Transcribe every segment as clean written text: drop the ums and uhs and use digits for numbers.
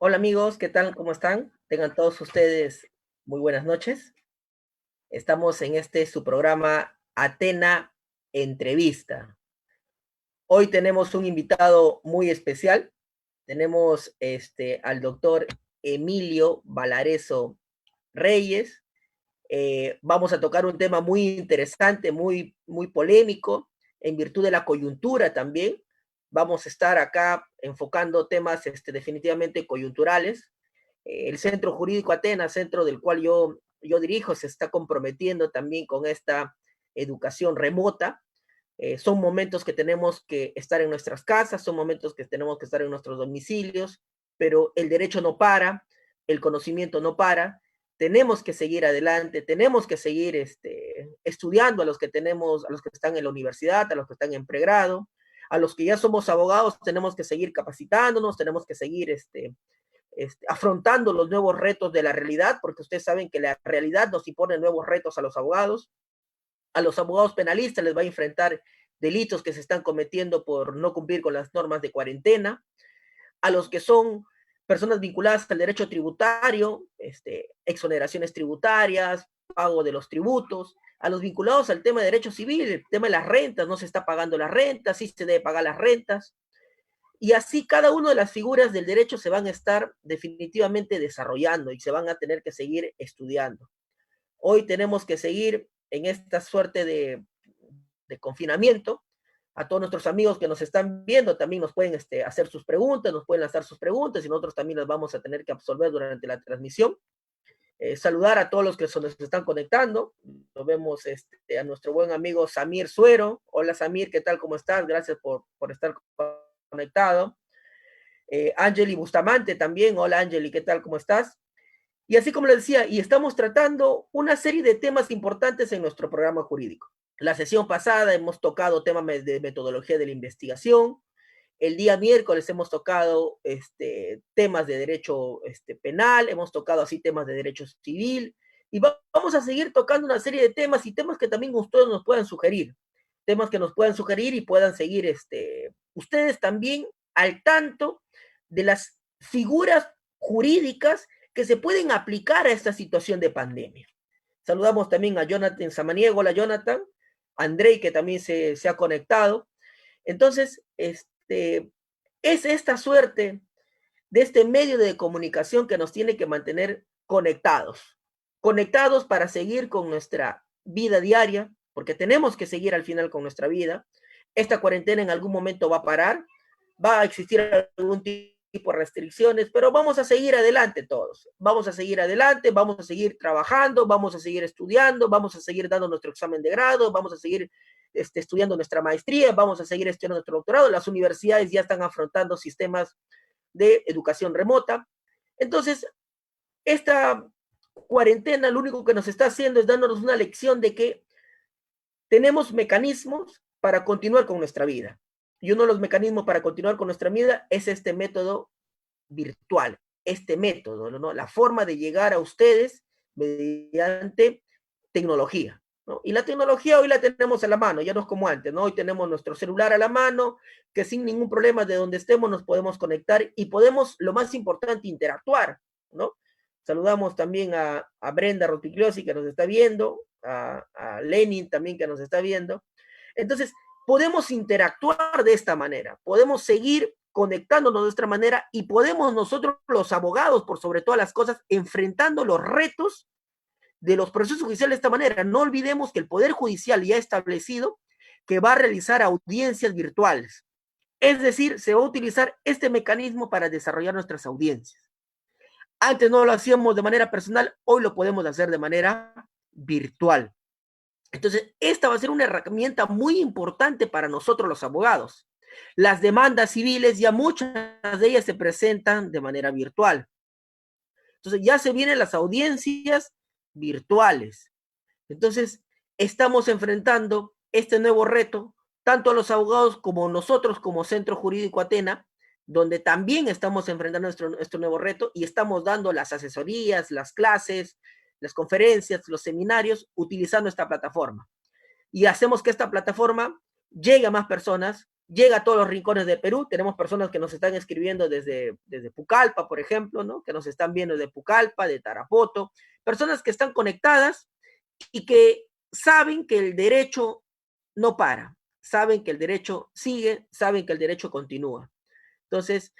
Hola amigos, ¿qué tal? ¿Cómo están? Tengan todos ustedes muy buenas noches. Estamos en su programa Atena Entrevista. Hoy tenemos un invitado muy especial. Tenemos al doctor Emilio Valareso Reyes. Vamos a tocar un tema muy interesante, muy polémico, en virtud de la coyuntura también. Vamos a estar acá enfocando temas definitivamente coyunturales. El Centro Jurídico Atenas, centro del cual yo dirijo, se está comprometiendo también con esta educación remota. Son momentos que tenemos que estar en nuestras casas, son momentos que tenemos que estar en nuestros domicilios, pero el derecho no para, el conocimiento no para, tenemos que seguir adelante, tenemos que seguir estudiando a los que están en la universidad, a los que están en pregrado, a los que ya somos abogados, tenemos que seguir capacitándonos, tenemos que seguir afrontando los nuevos retos de la realidad, porque ustedes saben que la realidad nos impone nuevos retos a los abogados penalistas les va a enfrentar delitos que se están cometiendo por no cumplir con las normas de cuarentena, a los que son personas vinculadas al derecho tributario, exoneraciones tributarias, pago de los tributos, a los vinculados al tema de derecho civil, el tema de las rentas, no se está pagando las rentas, sí se debe pagar las rentas, y así cada una de las figuras del derecho se van a estar definitivamente desarrollando y se van a tener que seguir estudiando. Hoy tenemos que seguir en esta suerte de confinamiento. A todos nuestros amigos que nos están viendo también nos pueden hacer sus preguntas, nos pueden lanzar sus preguntas y nosotros también las vamos a tener que absolver durante la transmisión. Saludar a todos los que se nos están conectando. Nos vemos a nuestro buen amigo Samir Suero. Hola Samir, ¿qué tal? ¿Cómo estás? Gracias por estar conectado. Angeli Bustamante también. Hola Angeli, ¿qué tal? ¿Cómo estás? Y así como les decía, y estamos tratando una serie de temas importantes en nuestro programa jurídico. La sesión pasada hemos tocado temas de metodología de la investigación. El día miércoles hemos tocado temas de derecho penal, hemos tocado así temas de derecho civil, y vamos a seguir tocando una serie de temas y temas que también ustedes nos puedan sugerir, temas que nos puedan sugerir y puedan seguir ustedes también al tanto de las figuras jurídicas que se pueden aplicar a esta situación de pandemia. Saludamos también a Jonathan Samaniego. Hola Jonathan, Andrei que también se ha conectado. Entonces, es esta suerte de este medio de comunicación que nos tiene que mantener conectados para seguir con nuestra vida diaria, porque tenemos que seguir al final con nuestra vida. Esta cuarentena en algún momento va a parar, va a existir algún tipo de restricciones, pero vamos a seguir adelante todos, vamos a seguir adelante, vamos a seguir trabajando, vamos a seguir estudiando, vamos a seguir dando nuestro examen de grado, vamos a seguir estudiando nuestra maestría, vamos a seguir estudiando nuestro doctorado, las universidades ya están afrontando sistemas de educación remota. Entonces, esta cuarentena lo único que nos está haciendo es dándonos una lección de que tenemos mecanismos para continuar con nuestra vida. Y uno de los mecanismos para continuar con nuestra vida es este método virtual, este método, ¿no? La forma de llegar a ustedes mediante tecnología, ¿no? Y la tecnología hoy la tenemos a la mano, ya no es como antes, ¿no? Hoy tenemos nuestro celular a la mano, que sin ningún problema de donde estemos nos podemos conectar y podemos, lo más importante, interactuar, ¿no? Saludamos también a Brenda Rospigliosi que nos está viendo, a Lenin también que nos está viendo. Entonces, podemos interactuar de esta manera, podemos seguir conectándonos de esta manera y podemos nosotros, los abogados, por sobre todas las cosas, enfrentando los retos de los procesos judiciales de esta manera. No olvidemos que el Poder Judicial ya ha establecido que va a realizar audiencias virtuales. Es decir, se va a utilizar este mecanismo para desarrollar nuestras audiencias. Antes no lo hacíamos de manera personal, hoy lo podemos hacer de manera virtual. Entonces, esta va a ser una herramienta muy importante para nosotros los abogados. Las demandas civiles ya muchas de ellas se presentan de manera virtual. Entonces, ya se vienen las audiencias virtuales. Entonces, estamos enfrentando este nuevo reto, tanto a los abogados como nosotros como Centro Jurídico Atena, donde también estamos enfrentando este nuevo reto y estamos dando las asesorías, las clases, las conferencias, los seminarios, utilizando esta plataforma. Y hacemos que esta plataforma llegue a más personas, llega a todos los rincones del Perú. Tenemos personas que nos están escribiendo desde Pucallpa, por ejemplo, ¿no? Que nos están viendo de Pucallpa, de Tarapoto, personas que están conectadas y que saben que el derecho no para, saben que el derecho sigue, saben que el derecho continúa. Entonces,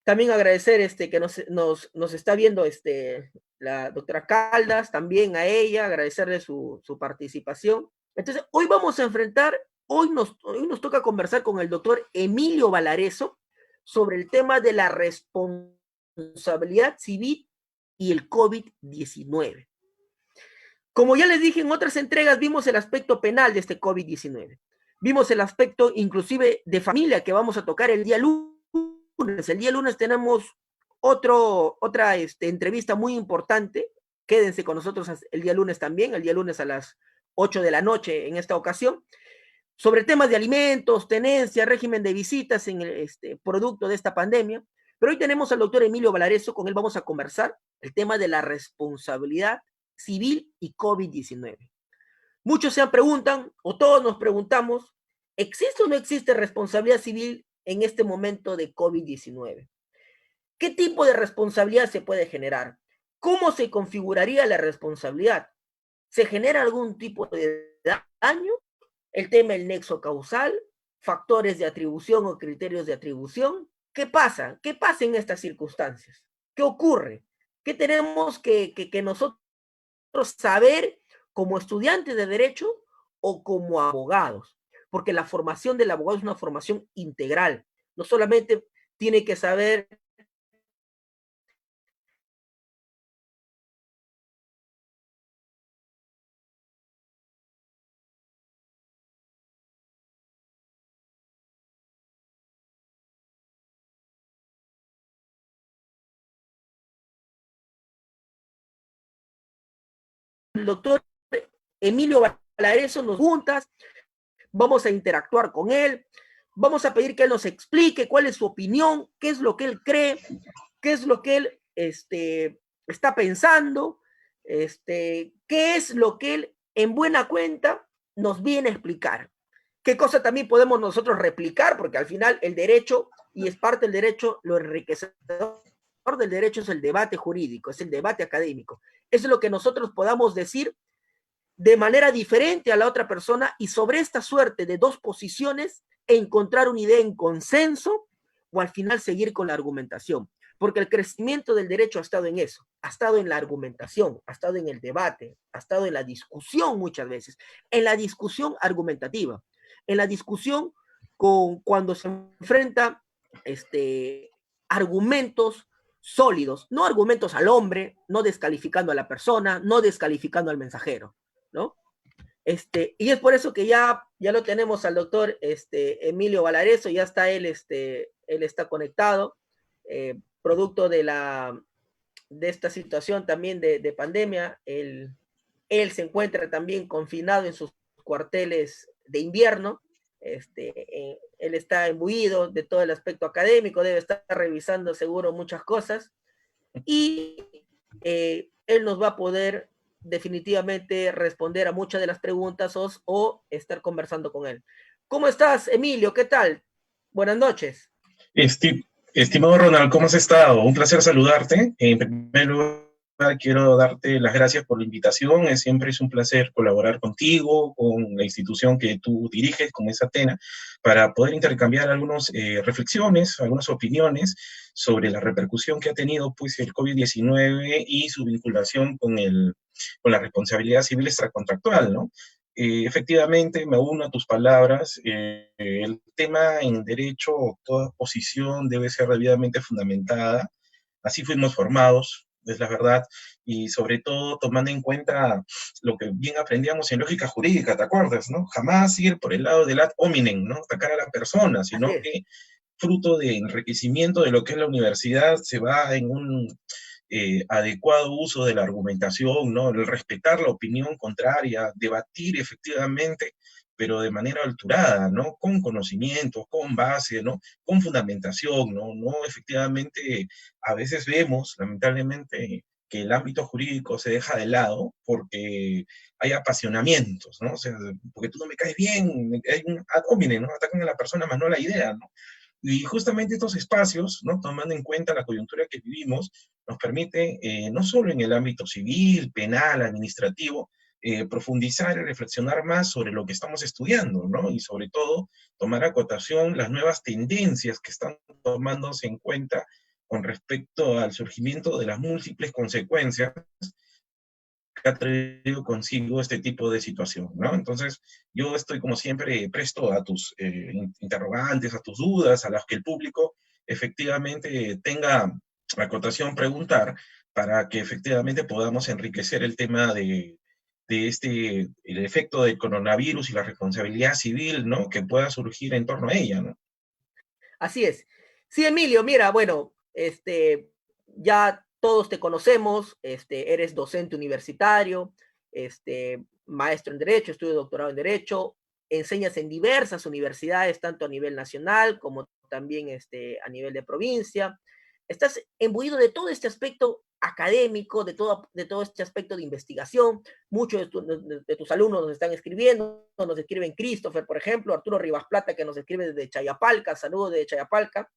también agradecer que nos está viendo la doctora Caldas, también a ella, agradecerle su participación. Entonces, hoy vamos a enfrentar, hoy nos toca conversar con el doctor Emilio Valareso sobre el tema de la responsabilidad civil y el COVID-19. Como ya les dije en otras entregas, vimos el aspecto penal de este COVID-19. Vimos el aspecto inclusive de familia que vamos a tocar el día lunes. El día lunes tenemos otra entrevista muy importante. Quédense con nosotros el día lunes también, el día lunes a las 8 de la noche en esta ocasión, sobre temas de alimentos, tenencia, régimen de visitas en el producto de esta pandemia. Pero hoy tenemos al doctor Emilio Valareso, con él vamos a conversar el tema de la responsabilidad civil y COVID-19. Muchos se preguntan, o todos nos preguntamos, ¿existe o no existe responsabilidad civil en este momento de COVID-19? ¿Qué tipo de responsabilidad se puede generar? ¿Cómo se configuraría la responsabilidad? ¿Se genera algún tipo de daño? El tema del nexo causal, factores de atribución o criterios de atribución. ¿Qué pasa? ¿Qué pasa en estas circunstancias? ¿Qué ocurre? ¿Qué tenemos que nosotros saber como estudiantes de derecho o como abogados? Porque la formación del abogado es una formación integral. No solamente tiene que saber el doctor Emilio Valareso nos juntas, vamos a interactuar con él, vamos a pedir que él nos explique cuál es su opinión, qué es lo que él cree, qué es lo que él está pensando, qué es lo que él en buena cuenta nos viene a explicar. ¿Qué cosa también podemos nosotros replicar? Porque al final el derecho, y es parte del derecho, lo enriquecedor del derecho es el debate jurídico, es el debate académico. Eso es lo que nosotros podamos decir de manera diferente a la otra persona y sobre esta suerte de dos posiciones encontrar una idea en consenso o al final seguir con la argumentación. Porque el crecimiento del derecho ha estado en eso, ha estado en la argumentación, ha estado en el debate, ha estado en la discusión muchas veces, en la discusión argumentativa, en la discusión cuando se enfrenta argumentos sólidos, no argumentos al hombre, no descalificando a la persona, no descalificando al mensajero, ¿no? Y es por eso que ya lo tenemos al doctor Emilio Valareso, ya está él está conectado, producto de esta situación también de pandemia. Él se encuentra también confinado en sus cuarteles de invierno. Él está imbuido de todo el aspecto académico, debe estar revisando seguro muchas cosas, y él nos va a poder definitivamente responder a muchas de las preguntas o estar conversando con él. ¿Cómo estás, Emilio? ¿Qué tal? Buenas noches. Estimado Ronald, ¿cómo has estado? Un placer saludarte. En primer lugar, quiero darte las gracias por la invitación. Siempre es un placer colaborar contigo, con la institución que tú diriges, como es Atena, para poder intercambiar algunas reflexiones, algunas opiniones sobre la repercusión que ha tenido pues, el COVID-19 y su vinculación con la responsabilidad civil extracontractual, ¿no? Efectivamente, me uno a tus palabras. El tema en derecho, toda posición debe ser debidamente fundamentada. Así fuimos formados, es la verdad, y sobre todo tomando en cuenta lo que bien aprendíamos en lógica jurídica, ¿te acuerdas? ¿No? Jamás ir por el lado del ad hominem, ¿no? Atacar a la persona, sino que fruto de enriquecimiento de lo que es la universidad se va en un adecuado uso de la argumentación, ¿no? El respetar la opinión contraria, debatir efectivamente, pero de manera alturada, ¿no? Con conocimientos, con base, ¿no? Con fundamentación, ¿no? No efectivamente, a veces vemos, lamentablemente, que el ámbito jurídico se deja de lado porque hay apasionamientos, ¿no? O sea, porque tú no me caes bien, hay un ad hominem, ¿no? Atacan a la persona más no a la idea, ¿no? Y justamente estos espacios, ¿no? Tomando en cuenta la coyuntura que vivimos, nos permite, no solo en el ámbito civil, penal, administrativo, profundizar y reflexionar más sobre lo que estamos estudiando, ¿no? Y sobre todo, tomar a cotación las nuevas tendencias que están tomándose en cuenta con respecto al surgimiento de las múltiples consecuencias que ha traído consigo este tipo de situación, ¿no? Entonces, yo estoy como siempre presto a tus interrogantes, a tus dudas, a las que el público efectivamente tenga a cotación preguntar, para que efectivamente podamos enriquecer el tema el efecto del coronavirus y la responsabilidad civil, ¿no? Que pueda surgir en torno a ella, ¿no? Así es. Sí, Emilio, mira, bueno, ya todos te conocemos, eres docente universitario, maestro en Derecho, estudio doctorado en Derecho, enseñas en diversas universidades, tanto a nivel nacional como también a nivel de provincia. Estás imbuido de todo este aspecto académico, de todo este aspecto de investigación. Muchos de tus alumnos nos están escribiendo, nos escriben Christopher, por ejemplo, Arturo Rivas Plata, que nos escribe desde Chayapalca, saludos de Chayapalca.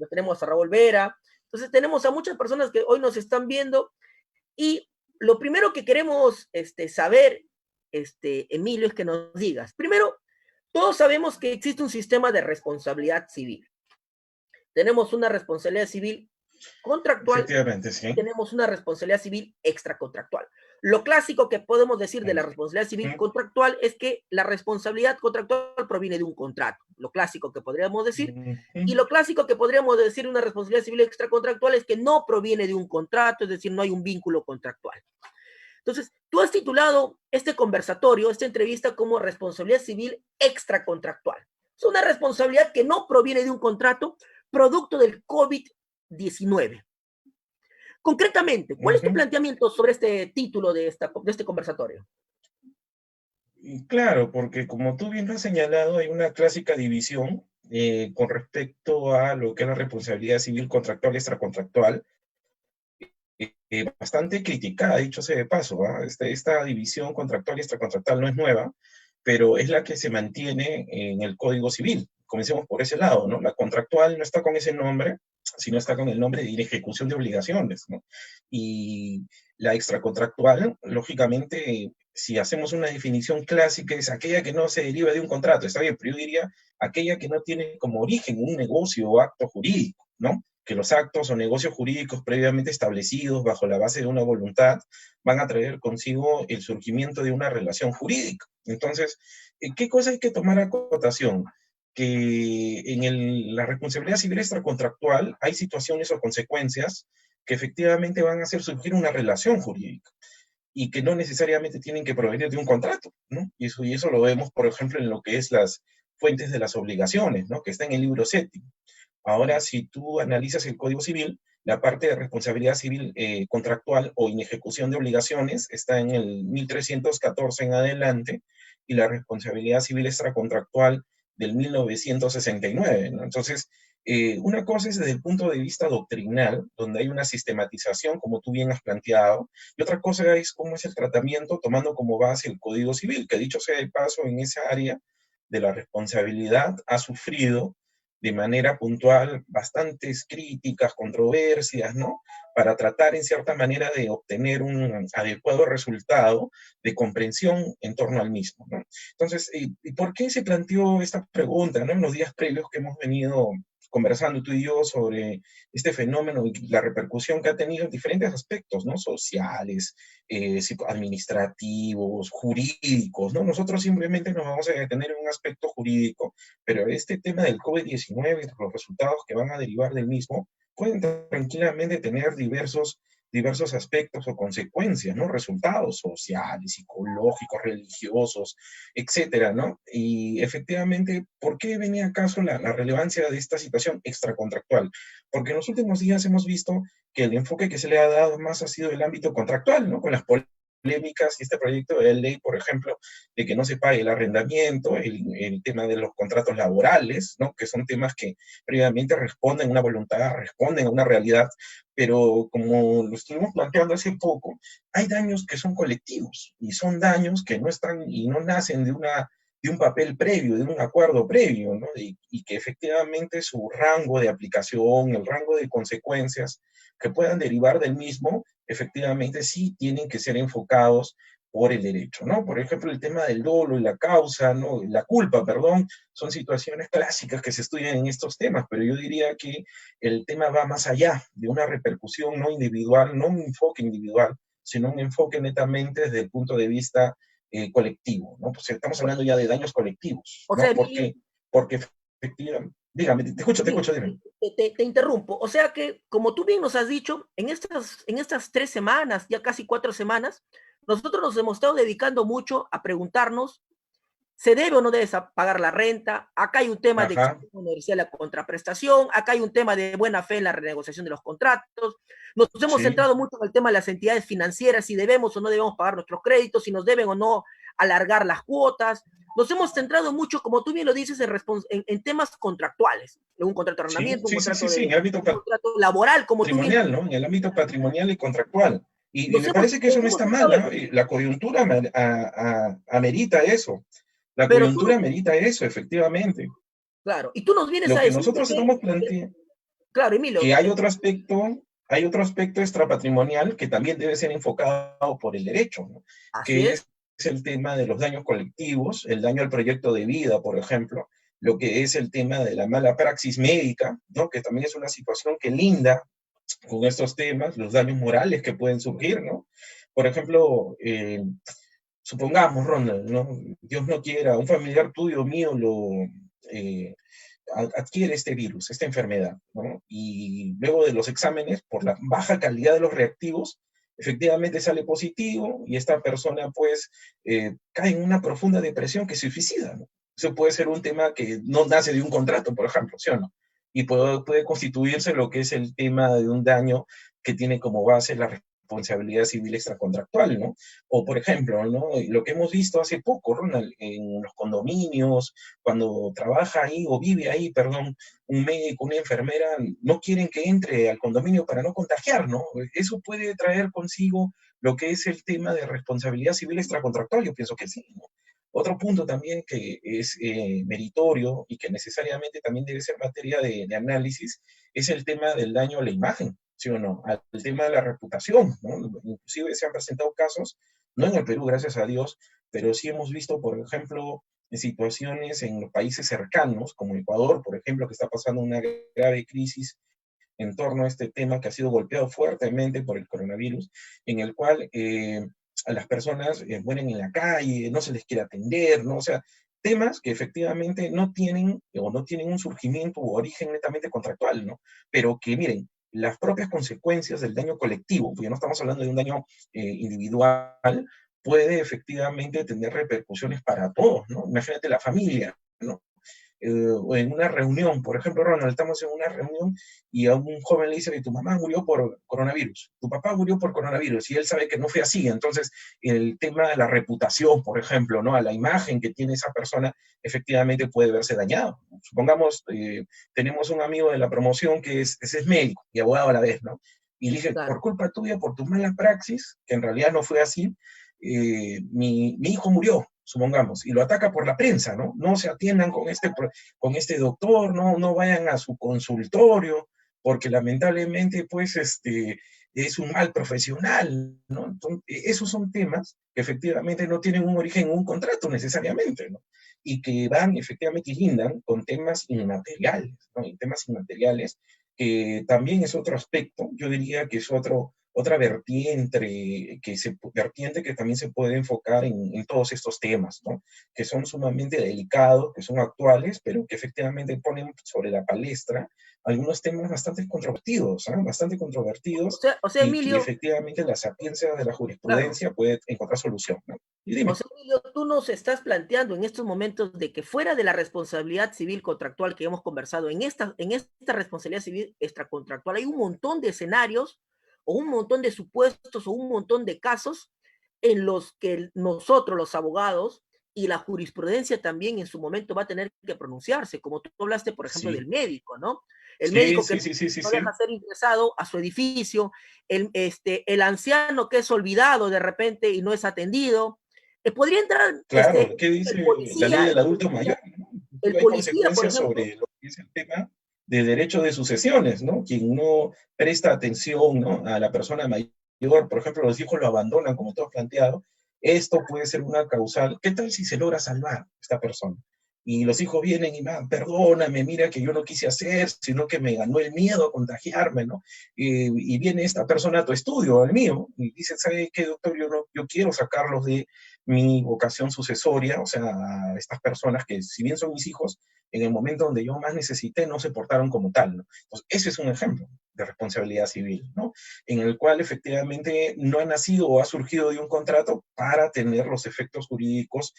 Tenemos a Raúl Vera. Entonces tenemos a muchas personas que hoy nos están viendo y lo primero que queremos saber, Emilio, es que nos digas. Primero, todos sabemos que existe un sistema de responsabilidad civil. Tenemos una responsabilidad civil contractual Efectivamente, y sí. tenemos una responsabilidad civil extracontractual. Lo clásico que podemos decir de la responsabilidad civil contractual es que la responsabilidad contractual proviene de un contrato, lo clásico que podríamos decir, y lo clásico que podríamos decir de una responsabilidad civil extracontractual es que no proviene de un contrato, es decir, no hay un vínculo contractual. Entonces, tú has titulado este conversatorio, esta entrevista, como responsabilidad civil extracontractual. Es una responsabilidad que no proviene de un contrato, producto del COVID-19. Concretamente, ¿cuál es tu planteamiento sobre este título de este conversatorio? Claro, porque como tú bien lo has señalado, hay una clásica división con respecto a lo que es la responsabilidad civil contractual y extracontractual, bastante criticada, dicho sea de paso. ¿Ah? Esta división contractual y extracontractual no es nueva, pero es la que se mantiene en el Código Civil. Comencemos por ese lado, ¿no? La contractual no está con ese nombre, sino está con el nombre de ejecución de obligaciones, ¿no? Y la extracontractual, lógicamente, si hacemos una definición clásica, es aquella que no se deriva de un contrato, está bien, pero yo diría aquella que no tiene como origen un negocio o acto jurídico, ¿no? Que los actos o negocios jurídicos previamente establecidos bajo la base de una voluntad van a traer consigo el surgimiento de una relación jurídica. Entonces, ¿qué cosa hay que tomar a cotación? Que en la responsabilidad civil extracontractual hay situaciones o consecuencias que efectivamente van a hacer surgir una relación jurídica y que no necesariamente tienen que provenir de un contrato, ¿no? Y eso lo vemos, por ejemplo, en lo que es las fuentes de las obligaciones, ¿no? Que está en el libro séptimo. Ahora, si tú analizas el Código Civil, la parte de responsabilidad civil contractual o inejecución de obligaciones está en el 1314 en adelante, y la responsabilidad civil extracontractual del 1969, ¿no? Entonces, una cosa es desde el punto de vista doctrinal, donde hay una sistematización, como tú bien has planteado, y otra cosa es cómo es el tratamiento tomando como base el Código Civil, que dicho sea de paso, en esa área de la responsabilidad ha sufrido de manera puntual bastantes críticas, controversias, ¿no? Para tratar en cierta manera de obtener un adecuado resultado de comprensión en torno al mismo, ¿no? Entonces, ¿y por qué se planteó esta pregunta, ¿no? En los días previos que hemos venido conversando tú y yo sobre este fenómeno y la repercusión que ha tenido en diferentes aspectos, ¿no? Sociales, administrativos, jurídicos, ¿no? Nosotros simplemente nos vamos a detener en un aspecto jurídico, pero este tema del COVID-19 y los resultados que van a derivar del mismo pueden tranquilamente tener diversos aspectos o consecuencias, ¿no? Resultados sociales, psicológicos, religiosos, etcétera, ¿no? Y efectivamente, ¿por qué venía acaso la relevancia de esta situación extracontractual? Porque en los últimos días hemos visto que el enfoque que se le ha dado más ha sido el ámbito contractual, ¿no? Con las polémicas y este proyecto de ley, por ejemplo, de que no se pague el arrendamiento, el tema de los contratos laborales, ¿no? Que son temas que previamente responden a una voluntad, responden a una realidad, pero como lo estuvimos planteando hace poco, hay daños que son colectivos y son daños que no están y no nacen de un papel previo, de un acuerdo previo, ¿no? Y que efectivamente su rango de aplicación, el rango de consecuencias que puedan derivar del mismo, efectivamente sí tienen que ser enfocados por el derecho, ¿no? Por ejemplo, el tema del dolo y la causa, ¿no? La culpa, perdón, son situaciones clásicas que se estudian en estos temas, pero yo diría que el tema va más allá de una repercusión no individual, no un enfoque individual, sino un enfoque netamente desde el punto de vista colectivo, ¿no? Pues estamos hablando ya de daños colectivos, O sea, ¿no? Emilio, Porque efectivamente, dígame, te Emilio, escucho, dime. te interrumpo. O sea que, como tú bien nos has dicho, en estas 3 semanas, ya casi 4 semanas, nosotros nos hemos estado dedicando mucho a preguntarnos, ¿se debe o no debe pagar la renta? Acá hay un tema de Ajá, exigir universidad la contraprestación, acá hay un tema de buena fe en la renegociación de los contratos. Nos hemos sí, centrado mucho en el tema de las entidades financieras, si debemos o no debemos pagar nuestros créditos, si nos deben o no alargar las cuotas. Nos hemos centrado mucho, como tú bien lo dices, en temas contractuales, en un contrato de arrendamiento, sí, en el ámbito un contrato laboral, como tú bien lo patrimonial, ¿no? En el ámbito patrimonial y contractual. Y nos me parece que nos eso no hemos está centrado mal, en ¿ah? eso. La coyuntura amerita eso. La Pero tú, coyuntura amerita eso, efectivamente. claro, y tú nos vienes Lo a que decir nosotros que, estamos planteando, claro, que Emilio, hay otro aspecto extrapatrimonial que también debe ser enfocado por el derecho, ¿no? así Que es. es el tema de los daños colectivos, el daño al proyecto de vida, por ejemplo, lo que es el tema de la mala praxis médica, ¿no? Que también es una situación que linda con estos temas, los daños morales que pueden surgir, ¿no? Por ejemplo, supongamos, Ronald, ¿no? Dios no quiera, un familiar tuyo mío eh, adquiere este virus, esta enfermedad, ¿no? Y luego de los exámenes, por la baja calidad de los reactivos, efectivamente sale positivo y esta persona pues cae en una profunda depresión que se suicida, ¿no? Eso puede ser un tema que no nace de un contrato, por ejemplo, ¿sí o no? Y puede constituirse lo que es el tema de un daño que tiene como base la responsabilidad civil extracontractual, ¿no? O, por ejemplo, ¿no? Lo que hemos visto hace poco, Ronald, en los condominios, cuando trabaja ahí o vive ahí, perdón, un médico, una enfermera, no quieren que entre al condominio para no contagiar, ¿no? Eso puede traer consigo lo que es el tema de responsabilidad civil extracontractual, yo pienso que sí, ¿no? Otro punto también que es meritorio y que necesariamente también debe ser materia de análisis es el tema del daño a la imagen, ¿sí o no? Al tema de la reputación, ¿no? Inclusive se han presentado casos, no en el Perú, gracias a Dios, pero sí hemos visto, por ejemplo, en situaciones en los países cercanos, como Ecuador, por ejemplo, que está pasando una grave crisis en torno a este tema que ha sido golpeado fuertemente por el coronavirus, en el cual a las personas mueren en la calle, no se les quiere atender, ¿no? O sea, temas que efectivamente no tienen o no tienen un surgimiento u origen netamente contractual, ¿no? Pero que, miren, las propias consecuencias del daño colectivo, porque no estamos hablando de un daño individual, puede efectivamente tener repercusiones para todos, ¿no? Imagínate la familia, ¿no? O en una reunión, por ejemplo, Ronald, estamos en una reunión y a un joven le dice que tu mamá murió por coronavirus, tu papá murió por coronavirus, y él sabe que no fue así, entonces el tema de la reputación, por ejemplo, ¿no? A la imagen que tiene esa persona, efectivamente puede verse dañado. Supongamos, tenemos un amigo de la promoción que es médico y abogado a la vez, ¿no? Y le dije, Claro, por culpa tuya, por tu mala praxis, que en realidad no fue así, mi hijo murió, supongamos, y lo ataca por la prensa, ¿no? No se atiendan con este doctor, no vayan a su consultorio, porque lamentablemente, pues, es un mal profesional, ¿no? Entonces, esos son temas que efectivamente no tienen un origen en un contrato necesariamente, ¿no? Y que van efectivamente y lindan con temas inmateriales, ¿no? Y temas inmateriales, que también es otro aspecto, yo diría que es otra vertiente que también se puede enfocar en todos estos temas, ¿no? Que son sumamente delicados, que son actuales, pero que efectivamente ponen sobre la palestra algunos temas bastante controvertidos, ¿eh? Bastante controvertidos o sea, y que Emilio, efectivamente la sapiencia de la claro, jurisprudencia puede encontrar solución, ¿no? Y o dime. sea, Emilio, tú nos estás planteando en estos momentos de que fuera de la responsabilidad civil contractual que hemos conversado, en esta responsabilidad civil extracontractual hay un montón de escenarios o un montón de supuestos o un montón de casos en los que nosotros, los abogados, y la jurisprudencia también en su momento va a tener que pronunciarse, como tú hablaste, por ejemplo, Sí, del médico, ¿no? El sí, médico que sí, sí, sí, sí, no deja sí. ser ingresado a su edificio, el anciano que es olvidado de repente y no es atendido. Podría entrar Claro, ¿qué dice la ley del el adulto policía, mayor? ¿No? el Incluso hay policía, por consecuencias ejemplo. sobre lo que es el tema de derecho de sucesiones, ¿no? Quien no presta atención, ¿no?, a la persona mayor, por ejemplo, los hijos lo abandonan, como tú has planteado, esto puede ser una causal. ¿Qué tal si se logra salvar a esta persona? Y los hijos vienen y, perdóname, mira que yo no quise hacer, sino que me ganó el miedo a contagiarme, ¿no? Y viene esta persona a tu estudio, al mío, y dice, ¿sabe qué, doctor? Yo quiero sacarlos de mi vocación sucesoria, o sea, a estas personas que, si bien son mis hijos, en el momento donde yo más necesité, no se portaron como tal, ¿no? Entonces, ese es un ejemplo de responsabilidad civil, ¿no? En el cual efectivamente no ha nacido o ha surgido de un contrato para tener los efectos jurídicos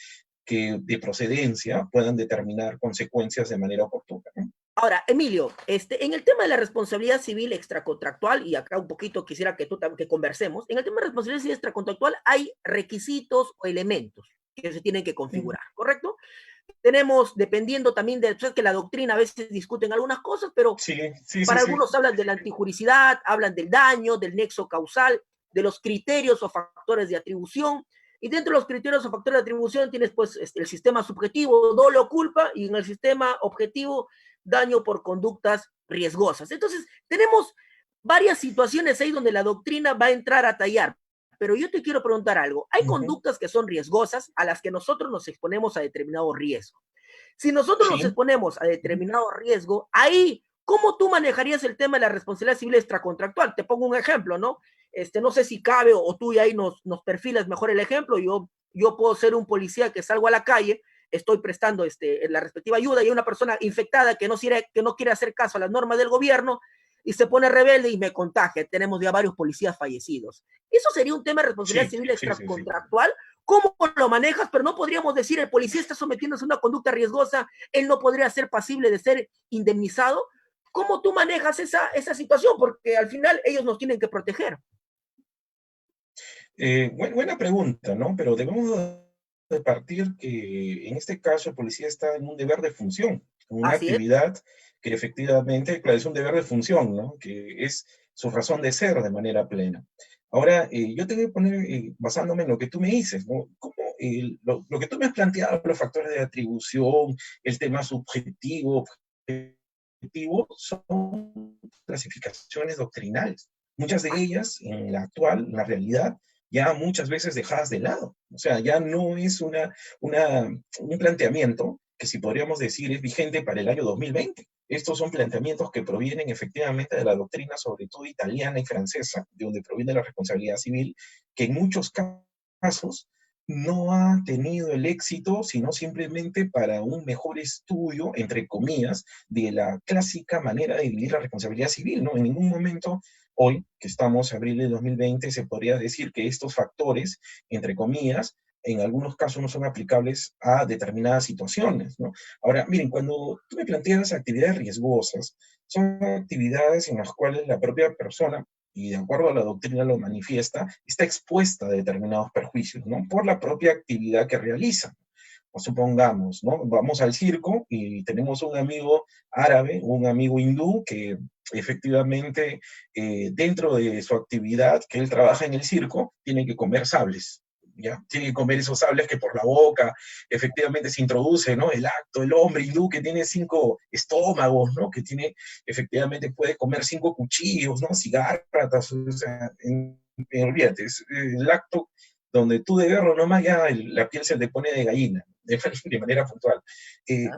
que de procedencia puedan determinar consecuencias de manera oportuna, ¿no? Ahora, Emilio, en el tema de la responsabilidad civil extracontractual, y acá un poquito quisiera que tú que conversemos, en el tema de responsabilidad civil extracontractual hay requisitos o elementos que se tienen que configurar, ¿correcto? Tenemos, dependiendo también de, sabes que la doctrina a veces discuten algunas cosas, pero Sí, sí, sí, para sí. algunos hablan de la antijuricidad, hablan del daño, del nexo causal, de los criterios o factores de atribución. Y dentro de los criterios o factores de atribución tienes pues el sistema subjetivo, dolo o culpa, y en el sistema objetivo, daño por conductas riesgosas. Entonces, tenemos varias situaciones ahí donde la doctrina va a entrar a tallar. Pero yo te quiero preguntar algo. Hay Ujú. conductas que son riesgosas a las que nosotros nos exponemos a determinado riesgo. Si nosotros nos Sí. exponemos a determinado riesgo, ahí, ¿cómo tú manejarías el tema de la responsabilidad civil extracontractual? Te pongo un ejemplo, ¿no? No sé si cabe o tú y ahí nos perfilas mejor el ejemplo. Yo puedo ser un policía que salgo a la calle, estoy prestando la respectiva ayuda y hay una persona infectada que no quiere hacer caso a las normas del gobierno y se pone rebelde y me contagia. Tenemos ya varios policías fallecidos. Eso sería un tema de responsabilidad Sí, civil sí, sí, sí. extracontractual. ¿Cómo lo manejas? Pero no podríamos decir el policía está sometiéndose a una conducta riesgosa, él no podría ser pasible de ser indemnizado. ¿Cómo tú manejas esa situación? Porque al final ellos nos tienen que proteger. Buena pregunta, ¿no? Pero debemos de partir que en este caso el policía está en un deber de función, una Así es. actividad que efectivamente, claro, es un deber de función, ¿no? Que es su razón de ser de manera plena. Ahora, yo te voy a poner, basándome en lo que tú me dices, ¿no? Cómo, lo que tú me has planteado, los factores de atribución, el tema subjetivo, objetivo, son clasificaciones doctrinales. Muchas de ellas, en la actual, en la realidad, ya muchas veces dejadas de lado. O sea, ya no es un planteamiento que, si podríamos decir, es vigente para el año 2020. Estos son planteamientos que provienen efectivamente de la doctrina, sobre todo italiana y francesa, de donde proviene la responsabilidad civil, que en muchos casos no ha tenido el éxito, sino simplemente para un mejor estudio, entre comillas, de la clásica manera de dividir la responsabilidad civil, ¿no? En ningún momento hoy, que estamos en abril de 2020, se podría decir que estos factores, entre comillas, en algunos casos no son aplicables a determinadas situaciones, ¿no? Ahora, miren, cuando tú me planteas actividades riesgosas, son actividades en las cuales la propia persona, y de acuerdo a la doctrina lo manifiesta, está expuesta a determinados perjuicios, ¿no? Por la propia actividad que realiza. O supongamos, ¿no? Vamos al circo y tenemos un amigo árabe, un amigo hindú que efectivamente, dentro de su actividad, que él trabaja en el circo, tiene que comer sables, ¿ya? Tiene que comer esos sables que por la boca efectivamente se introduce, ¿no? El acto, el hombre hindú que tiene 5 estómagos, ¿no? Que tiene, efectivamente puede comer 5 cuchillos, ¿no? Cigarras, o sea, olvídate, es el acto donde tú de verlo nomás ya la piel se te pone de gallina, de manera puntual.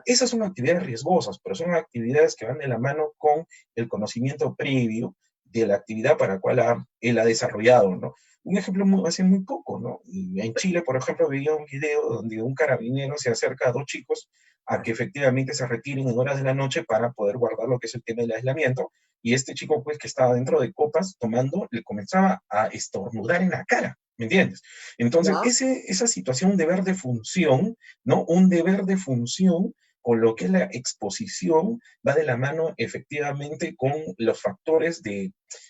Esas son actividades riesgosas, pero son actividades que van de la mano con el conocimiento previo de la actividad para la cual él ha desarrollado, ¿no? Un ejemplo hace muy poco, ¿no? Y en Chile, por ejemplo, veía un video donde un carabinero se acerca a 2 chicos a que efectivamente se retiren en horas de la noche para poder guardar lo que es el tema del aislamiento, y este chico, pues, que estaba dentro de copas tomando, le comenzaba a estornudar en la cara, ¿me entiendes? Entonces, ¿Ya? esa situación, un deber de función, ¿no? Un deber de función con lo que es la exposición va de la mano efectivamente con los factores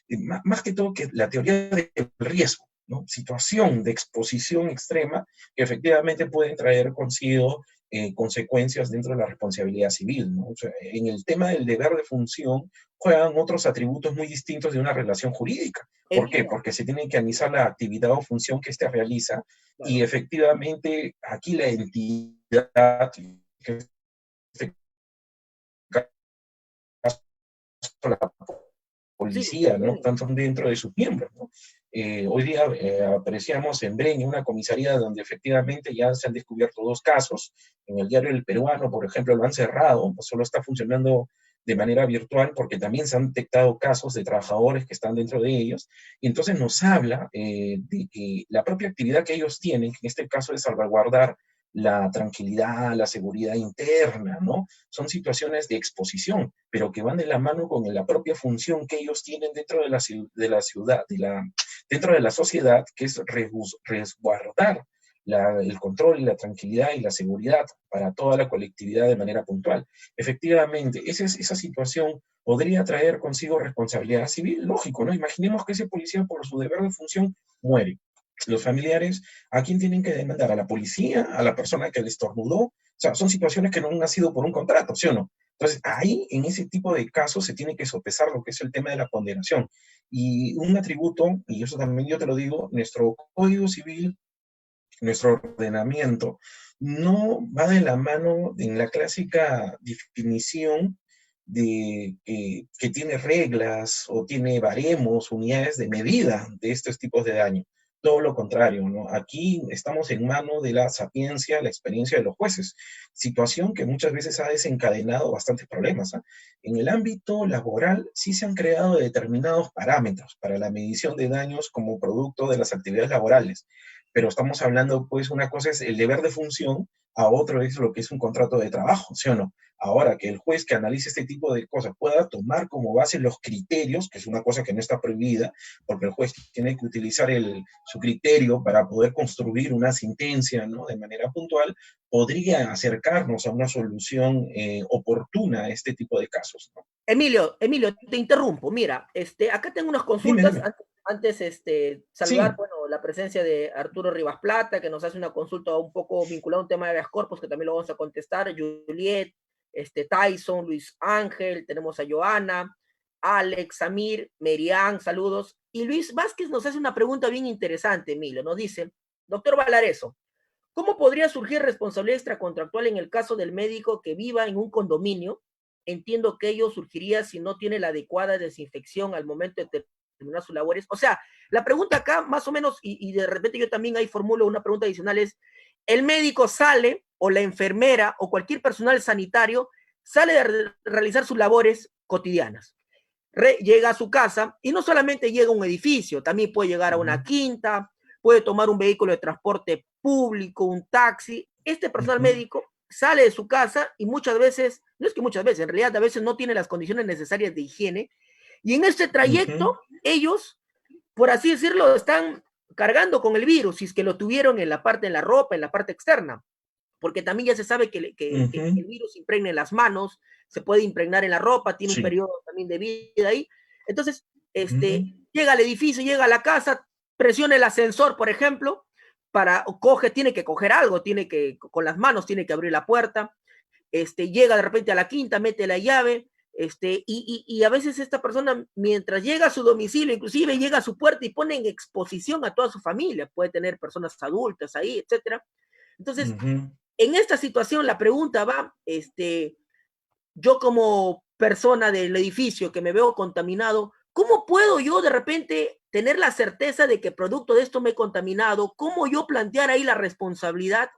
más que todo que la teoría del riesgo. ¿no? Situación de exposición extrema que efectivamente pueden traer consigo consecuencias dentro de la responsabilidad civil, ¿no? O sea, en el tema del deber de función juegan otros atributos muy distintos de una relación jurídica. ¿Por qué? Emilio, Porque se tiene que analizar la actividad o función que éste realiza y claro. efectivamente aquí la entidad, que en este caso la Sí, policía, ¿no? sí. Están dentro de sus miembros, ¿no? Hoy día apreciamos en Breña una comisaría donde efectivamente ya se han descubierto 2 casos. En el diario El Peruano, por ejemplo, lo han cerrado, pues solo está funcionando de manera virtual porque también se han detectado casos de trabajadores que están dentro de ellos. Y entonces nos habla de que la propia actividad que ellos tienen, que en este caso es salvaguardar la tranquilidad, la seguridad interna, ¿no? Son situaciones de exposición, pero que van de la mano con la propia función que ellos tienen dentro de la ciudad, dentro de la sociedad, que es resguardar el control y la tranquilidad y la seguridad para toda la colectividad de manera puntual. Efectivamente, esa situación podría traer consigo responsabilidad civil, lógico, ¿no? Imaginemos que ese policía por su deber de función muere. Los familiares, ¿a quién tienen que demandar? ¿A la policía? ¿A la persona que le estornudó? O sea, son situaciones que no han nacido por un contrato, ¿sí o no? Entonces, ahí, en ese tipo de casos, se tiene que sopesar lo que es el tema de la condenación. Y un atributo, y eso también yo te lo digo, nuestro Código Civil, nuestro ordenamiento, no va de la mano en la clásica definición de que tiene reglas o tiene baremos, unidades de medida de estos tipos de daño. Todo lo contrario, ¿no? Aquí estamos en mano de la sapiencia, la experiencia de los jueces, situación que muchas veces ha desencadenado bastantes problemas, ¿eh? En el ámbito laboral sí se han creado determinados parámetros para la medición de daños como producto de las actividades laborales, pero estamos hablando, pues, una cosa es el deber de función, a otro es lo que es un contrato de trabajo, ¿sí o no? Ahora, que el juez que analice este tipo de cosas pueda tomar como base los criterios, que es una cosa que no está prohibida, porque el juez tiene que utilizar su criterio para poder construir una sentencia, ¿no? De manera puntual, podría acercarnos a una solución oportuna a este tipo de casos, ¿no? Emilio, te interrumpo. Mira, acá tengo unas Dime, consultas. dime. Antes, saludar, Sí. bueno, la presencia de Arturo Rivas Plata, que nos hace una consulta un poco vinculada a un tema de habeas corpus, que también lo vamos a contestar. Juliet, Tyson, Luis Ángel, tenemos a Joana, Alex, Samir, Merian, saludos. Y Luis Vázquez nos hace una pregunta bien interesante, Emilio. Nos dice, doctor Valareso, ¿cómo podría surgir responsabilidad extracontractual en el caso del médico que viva en un condominio? Entiendo que ello surgiría si no tiene la adecuada desinfección al momento de terminar sus labores. O sea, la pregunta acá, más o menos, y de repente yo también ahí formulo una pregunta adicional, es, el médico sale, o la enfermera, o cualquier personal sanitario, sale de realizar sus labores cotidianas. Llega a su casa y no solamente llega a un edificio, también puede llegar a una Ujú, quinta, puede tomar un vehículo de transporte público, un taxi. Este personal ujú, médico sale de su casa y muchas veces, no es que muchas veces, en realidad a veces no tiene las condiciones necesarias de higiene y en este trayecto ujú, ellos, por así decirlo, están cargando con el virus, si es que lo tuvieron en la parte, en la ropa, en la parte externa, porque también ya se sabe que ujú. el virus impregna en las manos, se puede impregnar en la ropa, tiene un Sí. periodo también de vida ahí. Entonces, Ujú, llega al edificio, llega a la casa, presiona el ascensor, por ejemplo, tiene que coger algo, con las manos tiene que abrir la puerta, llega de repente a la quinta, mete la llave, y a veces esta persona, mientras llega a su domicilio, inclusive llega a su puerta y pone en exposición a toda su familia, puede tener personas adultas ahí, etcétera. Entonces, ujú. en esta situación la pregunta va, yo como persona del edificio que me veo contaminado, ¿cómo puedo yo de repente tener la certeza de que producto de esto me he contaminado? ¿Cómo yo plantear ahí la responsabilidad?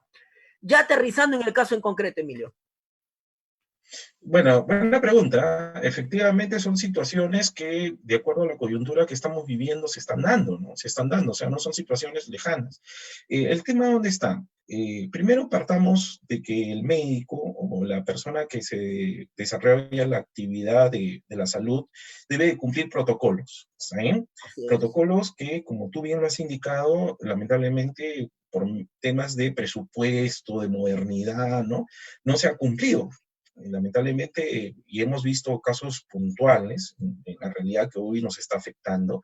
Ya aterrizando en el caso en concreto, Emilio. Bueno, buena pregunta. Efectivamente son situaciones que, de acuerdo a la coyuntura que estamos viviendo, se están dando, ¿no? Se están dando, o sea, no son situaciones lejanas. ¿El tema dónde está? Primero partamos de que el médico o la persona que se desarrolla la actividad de la salud debe de cumplir protocolos, ¿está bien? Así es. Protocolos que, como tú bien lo has indicado, lamentablemente por temas de presupuesto, de modernidad, ¿no? No se ha cumplido lamentablemente, y hemos visto casos puntuales en la realidad que hoy nos está afectando,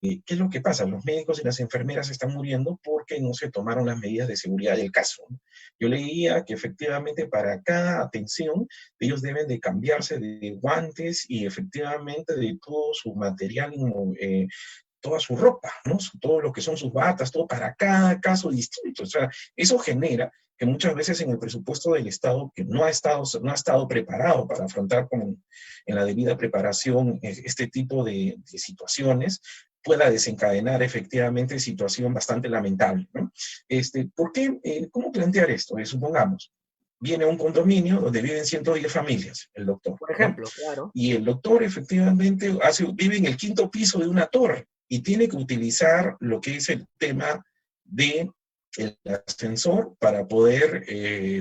¿qué es lo que pasa? Los médicos y las enfermeras están muriendo porque no se tomaron las medidas de seguridad del caso, ¿no? Yo leía que efectivamente para cada atención ellos deben de cambiarse de guantes y efectivamente de todo su material, toda su ropa, ¿no? Todo lo que son sus batas, todo para cada caso distinto. O sea, eso genera que muchas veces en el presupuesto del Estado, que no ha estado preparado para afrontar en la debida preparación este tipo de situaciones, pueda desencadenar efectivamente situación bastante lamentable, ¿no? ¿Por qué? ¿Cómo plantear esto? Supongamos, viene a un condominio donde viven 110 familias, el doctor, Por ¿no? ejemplo, claro. Y el doctor efectivamente vive en el quinto piso de una torre y tiene que utilizar lo que es el tema de el ascensor para poder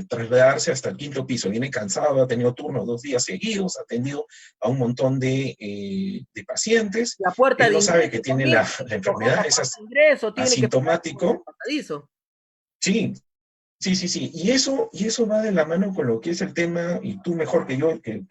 trasladarse hasta el quinto piso. Viene cansado, ha tenido turnos 2 días seguidos, ha atendido a un montón de pacientes. La puerta Él de no sabe ingreso que tiene también, la coger enfermedad, la es puerta de ingreso, tiene que pasar por el asintomático. pasadizo. Sí, sí, sí, sí. Y eso va de la mano con lo que es el tema, y tú mejor que yo, que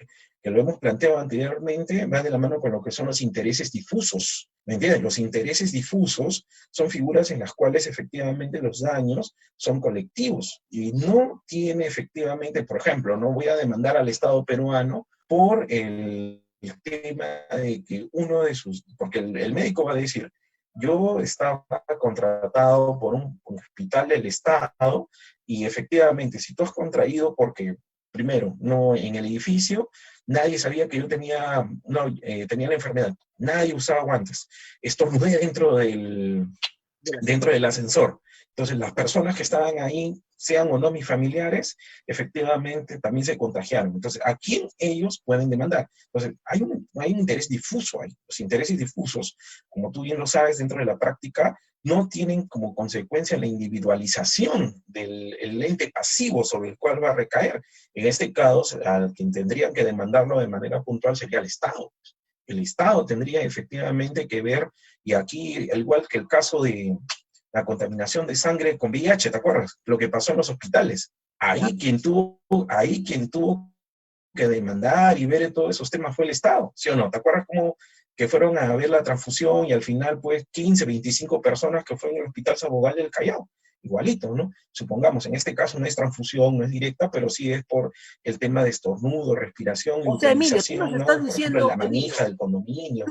lo hemos planteado anteriormente, va de la mano con lo que son los intereses difusos. ¿Me entiendes? Los intereses difusos son figuras en las cuales efectivamente los daños son colectivos y no tiene efectivamente, por ejemplo, no voy a demandar al Estado peruano por el tema de que porque el médico va a decir, yo estaba contratado por un hospital del Estado y efectivamente, si tú has contraído porque, primero, no en el edificio, nadie sabía que yo tenía, no, tenía la enfermedad, nadie usaba guantes, estornudé dentro del ascensor. Entonces, las personas que estaban ahí, sean o no mis familiares, efectivamente también se contagiaron. Entonces, ¿a quién ellos pueden demandar? Entonces, hay un interés difuso ahí. Los intereses difusos, como tú bien lo sabes, dentro de la práctica, no tienen como consecuencia la individualización del ente pasivo sobre el cual va a recaer. En este caso, al quien tendrían que demandarlo de manera puntual sería el Estado. El Estado tendría efectivamente que ver, y aquí, al igual que el caso de la contaminación de sangre con VIH, ¿te acuerdas? Lo que pasó en los hospitales. Claro. Ahí quien tuvo que demandar y ver todos esos temas fue el Estado, ¿sí o no? ¿Te acuerdas cómo que fueron a ver la transfusión y al final, pues, 15, 25 personas que fueron al Hospital Sabogal del Callao? Igualito, ¿no? Supongamos, en este caso no es transfusión, no es directa, pero sí es por el tema de estornudo, respiración y O sea, Emilio, tú nos utilización, estás ¿no? Por ejemplo, en diciendo, la manija Emilio, del condominio.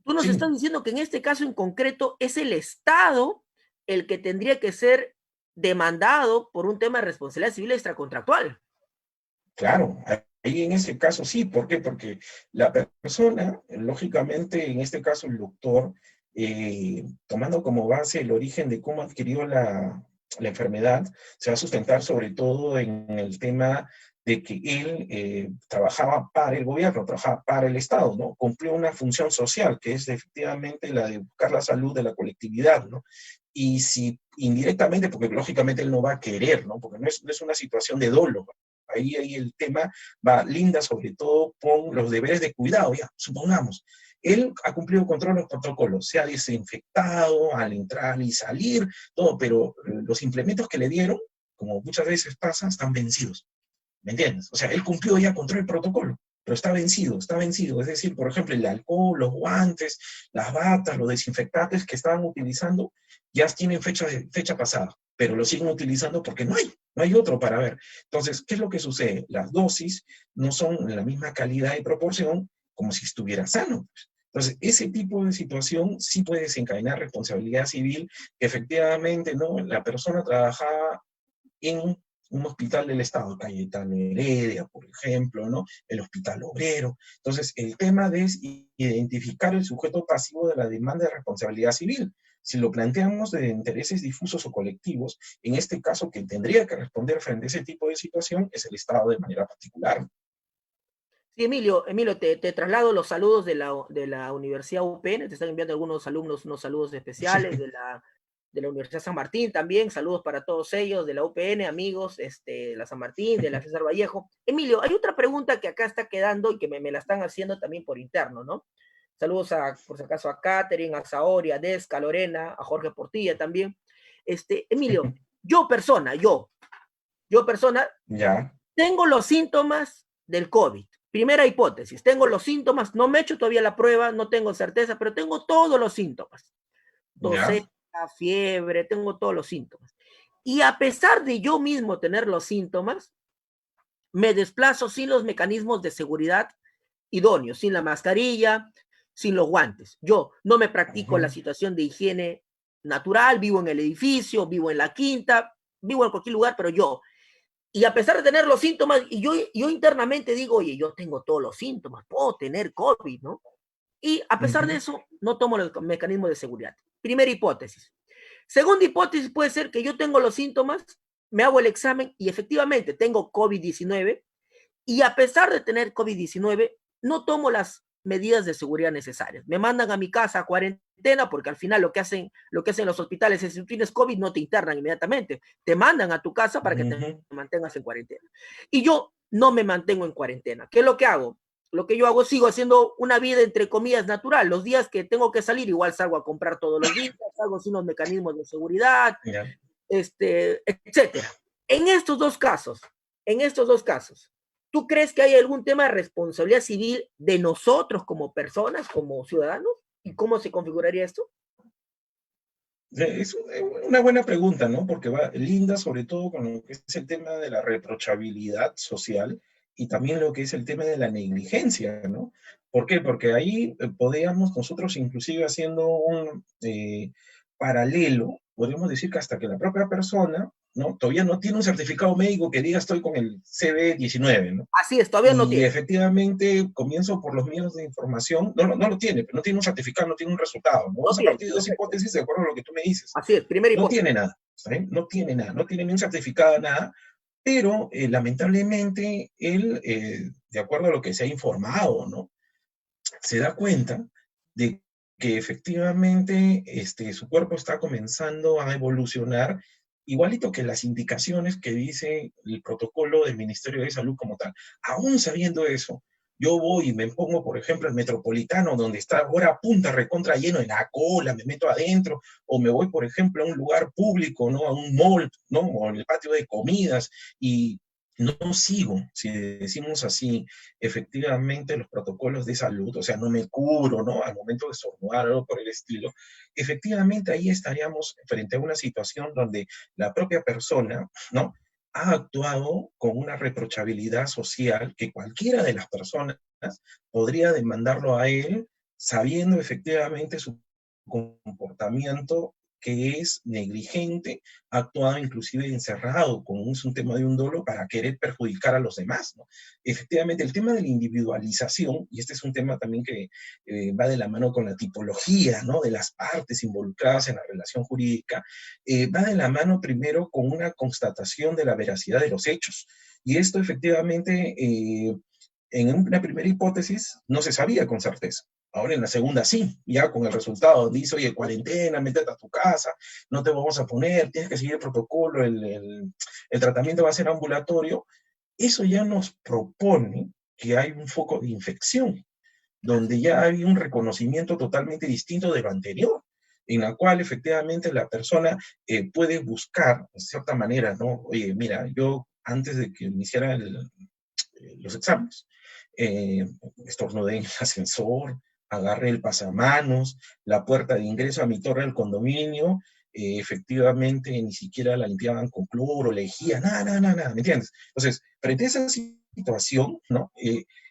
tú nos Sí, estás diciendo que en este caso en concreto es el Estado el que tendría que ser demandado por un tema de responsabilidad civil extracontractual. claro, ahí en ese caso sí. ¿Por qué? Porque la persona, lógicamente, en este caso el doctor, tomando como base el origen de cómo adquirió la enfermedad, se va a sustentar sobre todo en el tema de que él trabajaba para el gobierno, trabajaba para el Estado, ¿no? Cumplió una función social, que es efectivamente la de buscar la salud de la colectividad, ¿no? Y si indirectamente, porque lógicamente él no va a querer, ¿no? Porque no es una situación de dolo. Ahí el tema va linda sobre todo con los deberes de cuidado, ya, supongamos. Él ha cumplido con todos los protocolos, se ha desinfectado al entrar y salir, todo, pero los implementos que le dieron, como muchas veces pasa, están vencidos. ¿Me entiendes? O sea, él cumplió ya con todo el protocolo, pero está vencido, está vencido. Es decir, por ejemplo, el alcohol, los guantes, las batas, los desinfectantes que estaban utilizando, ya tienen fecha pasada, pero lo siguen utilizando porque no hay otro para ver. Entonces, ¿qué es lo que sucede? Las dosis no son en la misma calidad y proporción como si estuviera sano. Entonces, ese tipo de situación sí puede desencadenar responsabilidad civil, que efectivamente, ¿no? La persona trabajaba en un hospital del Estado, Cayetano Heredia, por ejemplo, ¿no? El Hospital Obrero. Entonces, el tema es identificar el sujeto pasivo de la demanda de responsabilidad civil. Si lo planteamos de intereses difusos o colectivos, en este caso, quien tendría que responder frente a ese tipo de situación es el Estado de manera particular. Sí, Emilio, te traslado los saludos de la Universidad UPN, te están enviando algunos alumnos unos saludos especiales de la Universidad San Martín también, saludos para todos ellos, de la UPN, amigos, de la San Martín, de la César Vallejo. Emilio, hay otra pregunta que acá está quedando y que me la están haciendo también por interno, ¿no? Saludos por si acaso a Catherine, a Saori, a Desca, a Lorena, a Jorge Portilla también. Emilio, yo persona, Ya, tengo los síntomas del COVID. Primera hipótesis, tengo los síntomas, no me he hecho todavía la prueba, no tengo certeza, pero tengo todos los síntomas. ¿Ya? docencia, fiebre, tengo todos los síntomas. Y a pesar de yo mismo tener los síntomas, me desplazo sin los mecanismos de seguridad idóneos, sin la mascarilla, sin los guantes. Yo no me practico la Ujú, situación de higiene natural, vivo en el edificio, vivo en la quinta, vivo en cualquier lugar, pero yo. Y a pesar de tener los síntomas, y yo internamente digo, oye, yo tengo todos los síntomas, puedo tener COVID, ¿no? Y a pesar de ujú, eso, no tomo los mecanismos de seguridad. Primera hipótesis. Segunda hipótesis puede ser que yo tengo los síntomas, me hago el examen y efectivamente tengo COVID-19 y a pesar de tener COVID-19, no tomo las medidas de seguridad necesarias. Me mandan a mi casa a cuarentena porque al final lo que hacen los hospitales es si tú tienes COVID no te internan inmediatamente, te mandan a tu casa para que te ujú. mantengas en cuarentena. Y yo no me mantengo en cuarentena. ¿Qué es lo que hago? Lo que yo hago, sigo haciendo una vida entre comillas natural. Los días que tengo que salir, igual salgo a comprar todos los días, salgo sin los mecanismos de seguridad, Ya. etcétera. En estos dos casos, ¿tú crees que hay algún tema de responsabilidad civil de nosotros como personas, como ciudadanos? ¿Y cómo se configuraría esto? Es una buena pregunta, ¿no? Porque va linda sobre todo con lo que es el tema de la reprochabilidad social y también lo que es el tema de la negligencia, ¿no? ¿Por qué? Porque ahí podríamos nosotros, inclusive haciendo un paralelo, podríamos decir que hasta que la propia persona, ¿no? Todavía no tiene un certificado médico que diga estoy con el CV-19, ¿no? Así es, todavía no Y tiene. efectivamente comienzo por los medios de información, no lo tiene, pero no tiene un certificado, no tiene un resultado. ¿No? No Vamos a tiene, partir de dos perfecto. hipótesis de acuerdo a lo que tú me dices. Así es, primera No hipótesis. tiene nada, ¿saben? No tiene nada, no tiene ni un certificado, nada, pero lamentablemente él, de acuerdo a lo que se ha informado, ¿no? Se da cuenta de que efectivamente su cuerpo está comenzando a evolucionar igualito que las indicaciones que dice el protocolo del Ministerio de Salud como tal. Aún sabiendo eso, yo voy y me pongo, por ejemplo, el Metropolitano, donde está ahora punta recontra lleno en la cola, me meto adentro, o me voy, por ejemplo, a un lugar público, ¿no? A un mall, ¿no? O en el patio de comidas, y no sigo, si decimos así, efectivamente los protocolos de salud, o sea, no me cubro, ¿no? Al momento de estornudar o algo por el estilo, efectivamente ahí estaríamos frente a una situación donde la propia persona, ¿no? Ha actuado con una reprochabilidad social que cualquiera de las personas podría demandarlo a él sabiendo efectivamente su comportamiento que es negligente, ha actuado inclusive encerrado con un tema de un dolo para querer perjudicar a los demás, ¿no? Efectivamente, el tema de la individualización, y este es un tema también que va de la mano con la tipología, ¿no? De las partes involucradas en la relación jurídica, va de la mano primero con una constatación de la veracidad de los hechos. Y esto efectivamente, en una primera hipótesis, no se sabía con certeza. Ahora en la segunda sí, ya con el resultado, dice, oye, cuarentena, métete a tu casa, no te vamos a poner, tienes que seguir el protocolo, el tratamiento va a ser ambulatorio. Eso ya nos propone que hay un foco de infección, donde ya hay un reconocimiento totalmente distinto de lo anterior, en la cual efectivamente la persona puede buscar, de cierta manera, ¿no? Oye, mira, yo antes de que iniciara los exámenes, eh, estornudé en el ascensor, agarré el pasamanos, la puerta de ingreso a mi torre del condominio, efectivamente ni siquiera la limpiaban con cloro, lejía, nada, nada, nada, ¿me entiendes? Entonces, frente a esa situación, ¿no?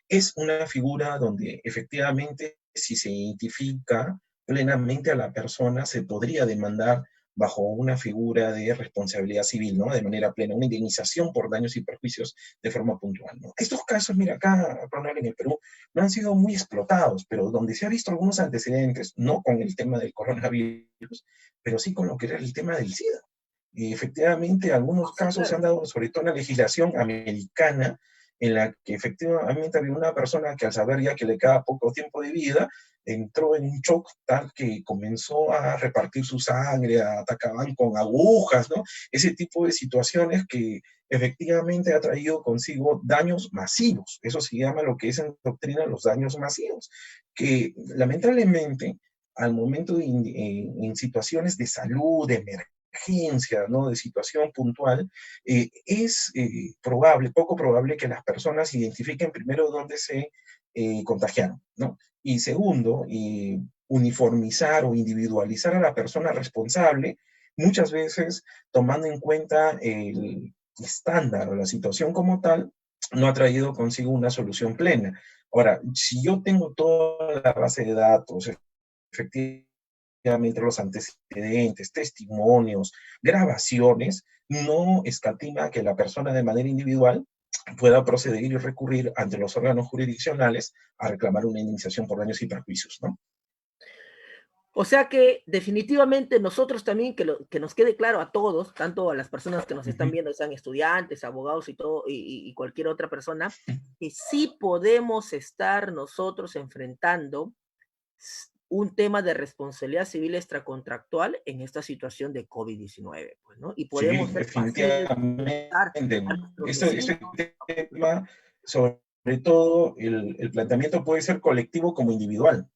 Es una figura donde efectivamente si se identifica plenamente a la persona, se podría demandar bajo una figura de responsabilidad civil, ¿no? De manera plena, una indemnización por daños y perjuicios de forma puntual, ¿no? Estos casos, mira, acá, Ronald, en el Perú, no han sido muy explotados, pero donde se ha visto algunos antecedentes, no con el tema del coronavirus, pero sí con lo que era el tema del SIDA. Y efectivamente, algunos Sí, casos se claro. han dado, sobre todo en la legislación americana, en la que efectivamente había una persona que al saber ya que le queda poco tiempo de vida, entró en un shock tal que comenzó a repartir su sangre, atacaban con agujas, ¿no? Ese tipo de situaciones que efectivamente ha traído consigo daños masivos. Eso se llama lo que es en doctrina los daños masivos, que lamentablemente al momento en situaciones de salud, de emergencia, ¿no? De situación puntual, es probable, poco probable que las personas identifiquen primero dónde se contagiaron, ¿no? Y segundo, uniformizar o individualizar a la persona responsable, muchas veces tomando en cuenta el estándar o la situación como tal, no ha traído consigo una solución plena. Ahora, si yo tengo toda la base de datos, efectivamente los antecedentes, testimonios, grabaciones, no escatima que la persona de manera individual pueda proceder y recurrir ante los órganos jurisdiccionales a reclamar una indemnización por daños y perjuicios, ¿no? O sea que definitivamente nosotros también, que nos quede claro a todos, tanto a las personas que nos están viendo, sean estudiantes, abogados y todo, y cualquier otra persona, que sí podemos estar nosotros enfrentando un tema de responsabilidad civil extracontractual en esta situación de COVID-19, pues, ¿no? Y Sí, podemos ser pasivos definitivamente. a nuestros Este vecinos. tema, sobre todo, el planteamiento puede ser colectivo como individual.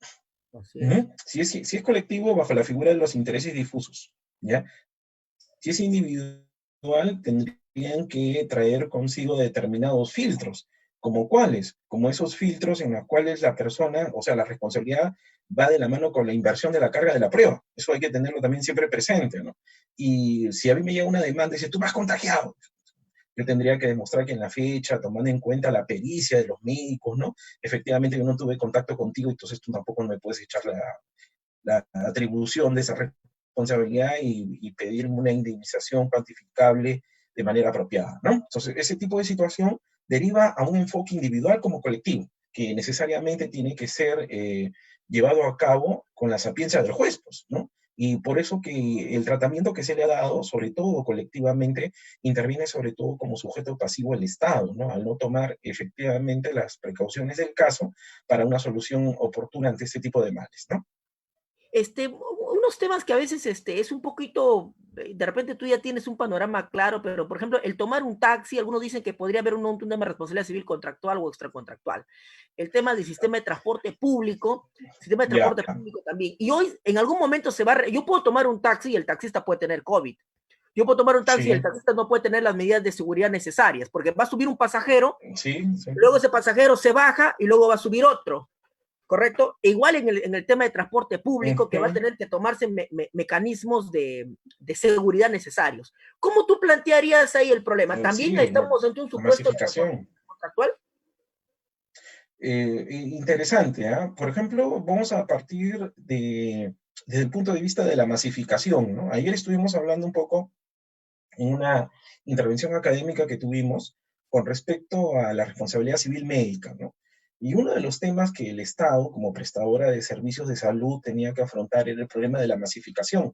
Así es. Si es colectivo, bajo la figura de los intereses difusos, ¿ya? Si es individual, tendrían que traer consigo determinados filtros, como cuáles, como esos filtros en los cuales la persona, o sea, la responsabilidad va de la mano con la inversión de la carga de la prueba. Eso hay que tenerlo también siempre presente, ¿no? Y si a mí me llega una demanda y dice, tú me has contagiado, yo tendría que demostrar que en la fecha, tomando en cuenta la pericia de los médicos, ¿no? Efectivamente yo no tuve contacto contigo, entonces tú tampoco me puedes echar la atribución de esa responsabilidad y pedir una indemnización cuantificable de manera apropiada, ¿no? Entonces, ese tipo de situación deriva a un enfoque individual como colectivo, que necesariamente tiene que ser llevado a cabo con la sapiencia del juez, pues, ¿no? Y por eso que el tratamiento que se le ha dado, sobre todo colectivamente, interviene sobre todo como sujeto pasivo el Estado, ¿no? Al no tomar efectivamente las precauciones del caso para una solución oportuna ante este tipo de males, ¿no? Unos temas que a veces es un poquito, de repente tú ya tienes un panorama claro, pero por ejemplo, el tomar un taxi, algunos dicen que podría haber un tema de responsabilidad civil contractual o extracontractual. El tema del sistema de Ya. transporte público también. Y hoy, en algún momento yo puedo tomar un taxi y el taxista puede tener COVID. Yo puedo tomar un taxi y el Sí, taxista no puede tener las medidas de seguridad necesarias, porque va a subir un pasajero, sí, sí. luego ese pasajero se baja y luego va a subir otro. ¿Correcto? E igual en el tema de transporte público, que va a Ujú. tener que tomarse mecanismos de seguridad necesarios. ¿Cómo tú plantearías ahí el problema? ¿También Sí, estamos ante un supuesto de masificación. contractual? Interesante, ¿ah? Por ejemplo, vamos a partir desde el punto de vista de la masificación, ¿no? Ayer estuvimos hablando un poco en una intervención académica que tuvimos con respecto a la responsabilidad civil médica, ¿no? Y uno de los temas que el Estado, como prestadora de servicios de salud, tenía que afrontar era el problema de la masificación.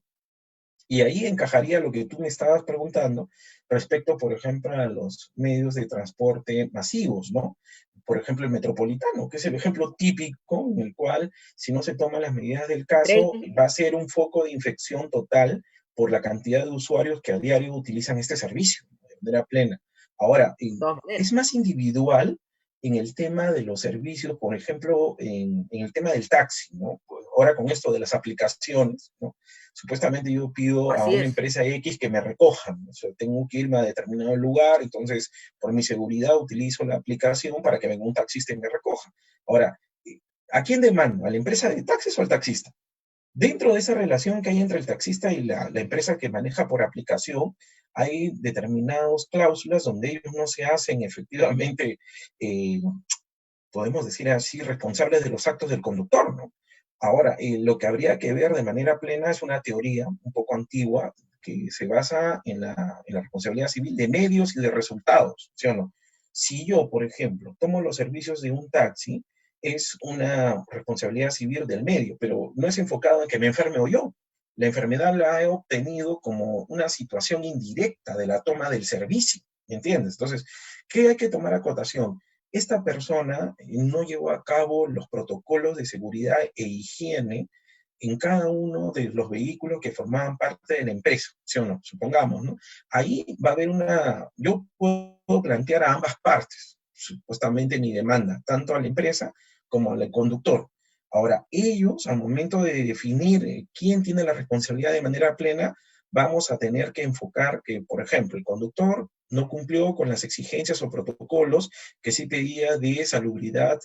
Y ahí encajaría lo que tú me estabas preguntando respecto, por ejemplo, a los medios de transporte masivos, ¿no? Por ejemplo, el metropolitano, que es el ejemplo típico en el cual, si no se toman las medidas del Tren, caso, va a ser un foco de infección total por la cantidad de usuarios que a diario utilizan este servicio de manera plena. Ahora, de todas es maneras. más individual en el tema de los servicios, por ejemplo, en el tema del taxi, ¿no? Ahora con esto de las aplicaciones, ¿no? Supuestamente yo pido a Así una es. empresa X que me recojan, o sea, tengo que irme a determinado lugar, entonces por mi seguridad utilizo la aplicación para que venga un taxista y me recoja. Ahora, ¿a quién demando? ¿A la empresa de taxis o al taxista? Dentro de esa relación que hay entre el taxista y la empresa que maneja por aplicación, hay determinadas cláusulas donde ellos no se hacen efectivamente, eh, podemos decir así, responsables de los actos del conductor, ¿no? Ahora, lo que habría que ver de manera plena es una teoría un poco antigua que se basa en la responsabilidad civil de medios y de resultados, ¿sí o no? Si yo, por ejemplo, tomo los servicios de un taxi, es una responsabilidad civil del medio, pero no es enfocado en que me enferme o yo. La enfermedad la he obtenido como una situación indirecta de la toma del servicio, ¿entiendes? Entonces, ¿qué hay que tomar acotación? Esta persona no llevó a cabo los protocolos de seguridad e higiene en cada uno de los vehículos que formaban parte de la empresa, ¿sí o no? Supongamos, ¿no? Ahí va a haber yo puedo plantear a ambas partes, supuestamente mi demanda, tanto a la empresa como al conductor. Ahora, ellos, al momento de definir quién tiene la responsabilidad de manera plena, vamos a tener que enfocar que, por ejemplo, el conductor no cumplió con las exigencias o protocolos que sí pedía de salubridad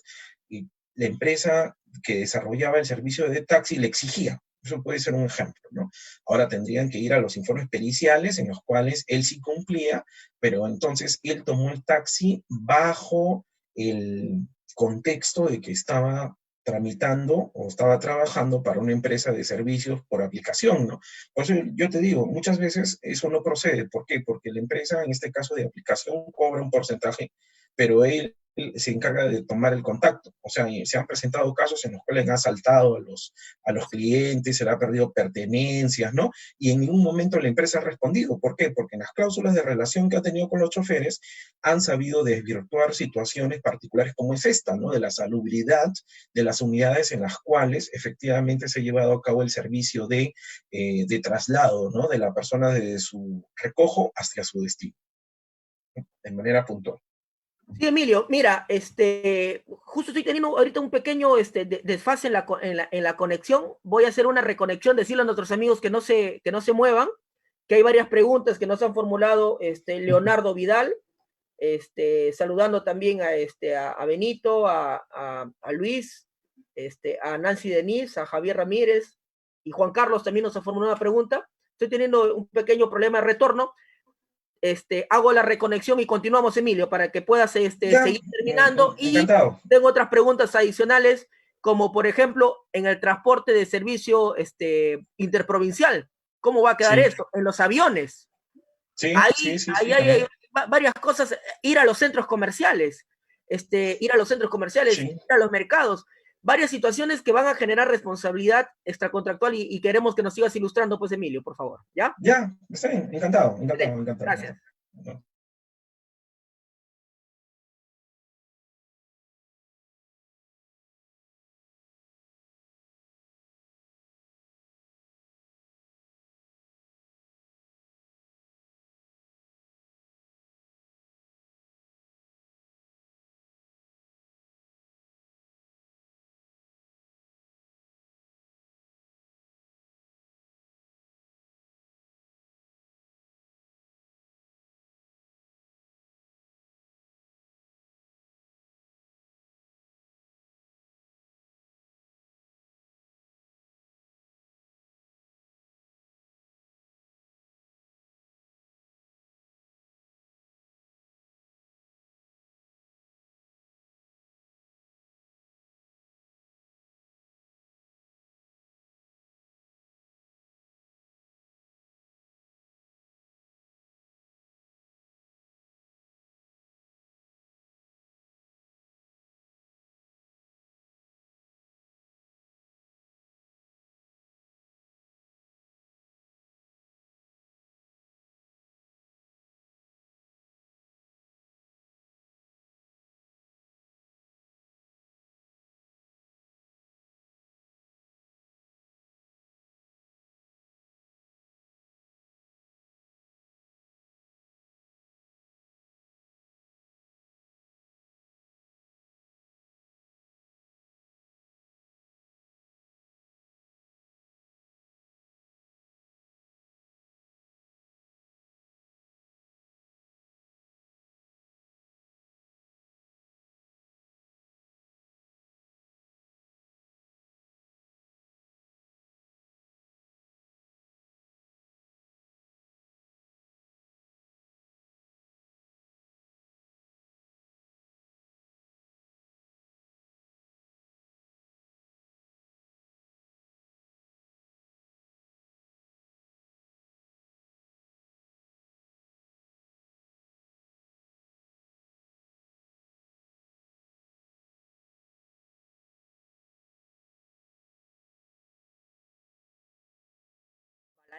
y la empresa que desarrollaba el servicio de taxi le exigía. Eso puede ser un ejemplo, ¿no? Ahora tendrían que ir a los informes periciales en los cuales él sí cumplía, pero entonces él tomó el taxi bajo el contexto de que estaba tramitando o estaba trabajando para una empresa de servicios por aplicación, ¿no? Por eso yo te digo, muchas veces eso no procede. ¿Por qué? Porque la empresa, en este caso de aplicación, cobra un porcentaje, pero él se encarga de tomar el contacto. O sea, se han presentado casos en los cuales ha asaltado a los clientes, se le ha perdido pertenencias, ¿no? Y en ningún momento la empresa ha respondido. ¿Por qué? Porque en las cláusulas de relación que ha tenido con los choferes han sabido desvirtuar situaciones particulares como es esta, ¿no? De la salubridad de las unidades en las cuales efectivamente se ha llevado a cabo el servicio de traslado, ¿no? De la persona desde su recojo hacia su destino, ¿no? De manera puntual. Sí, Emilio, mira, justo estoy teniendo ahorita un pequeño desfase en la conexión. Voy a hacer una reconexión, decirle a nuestros amigos que no se muevan, que hay varias preguntas que nos han formulado Leonardo Vidal, saludando también a Benito, a Luis, a Nancy Denise, a Javier Ramírez y Juan Carlos también nos ha formulado una pregunta. Estoy teniendo un pequeño problema de retorno. Hago la reconexión y continuamos, Emilio, para que puedas Ya, seguir terminando. Y encantado. tengo otras preguntas adicionales, como por ejemplo, en el transporte de servicio interprovincial. ¿Cómo va a quedar Sí, eso? En los aviones. sí, sí, Ahí, sí, ahí sí, hay también. varias cosas. Ir a los centros comerciales, ir a los centros comerciales, ir Sí, a los mercados. Varias situaciones que van a generar responsabilidad extracontractual y queremos que nos sigas ilustrando, pues, Emilio, por favor. ¿Ya? ya, está bien, encantado, encantado, Excelente. encantado, Gracias. encantado.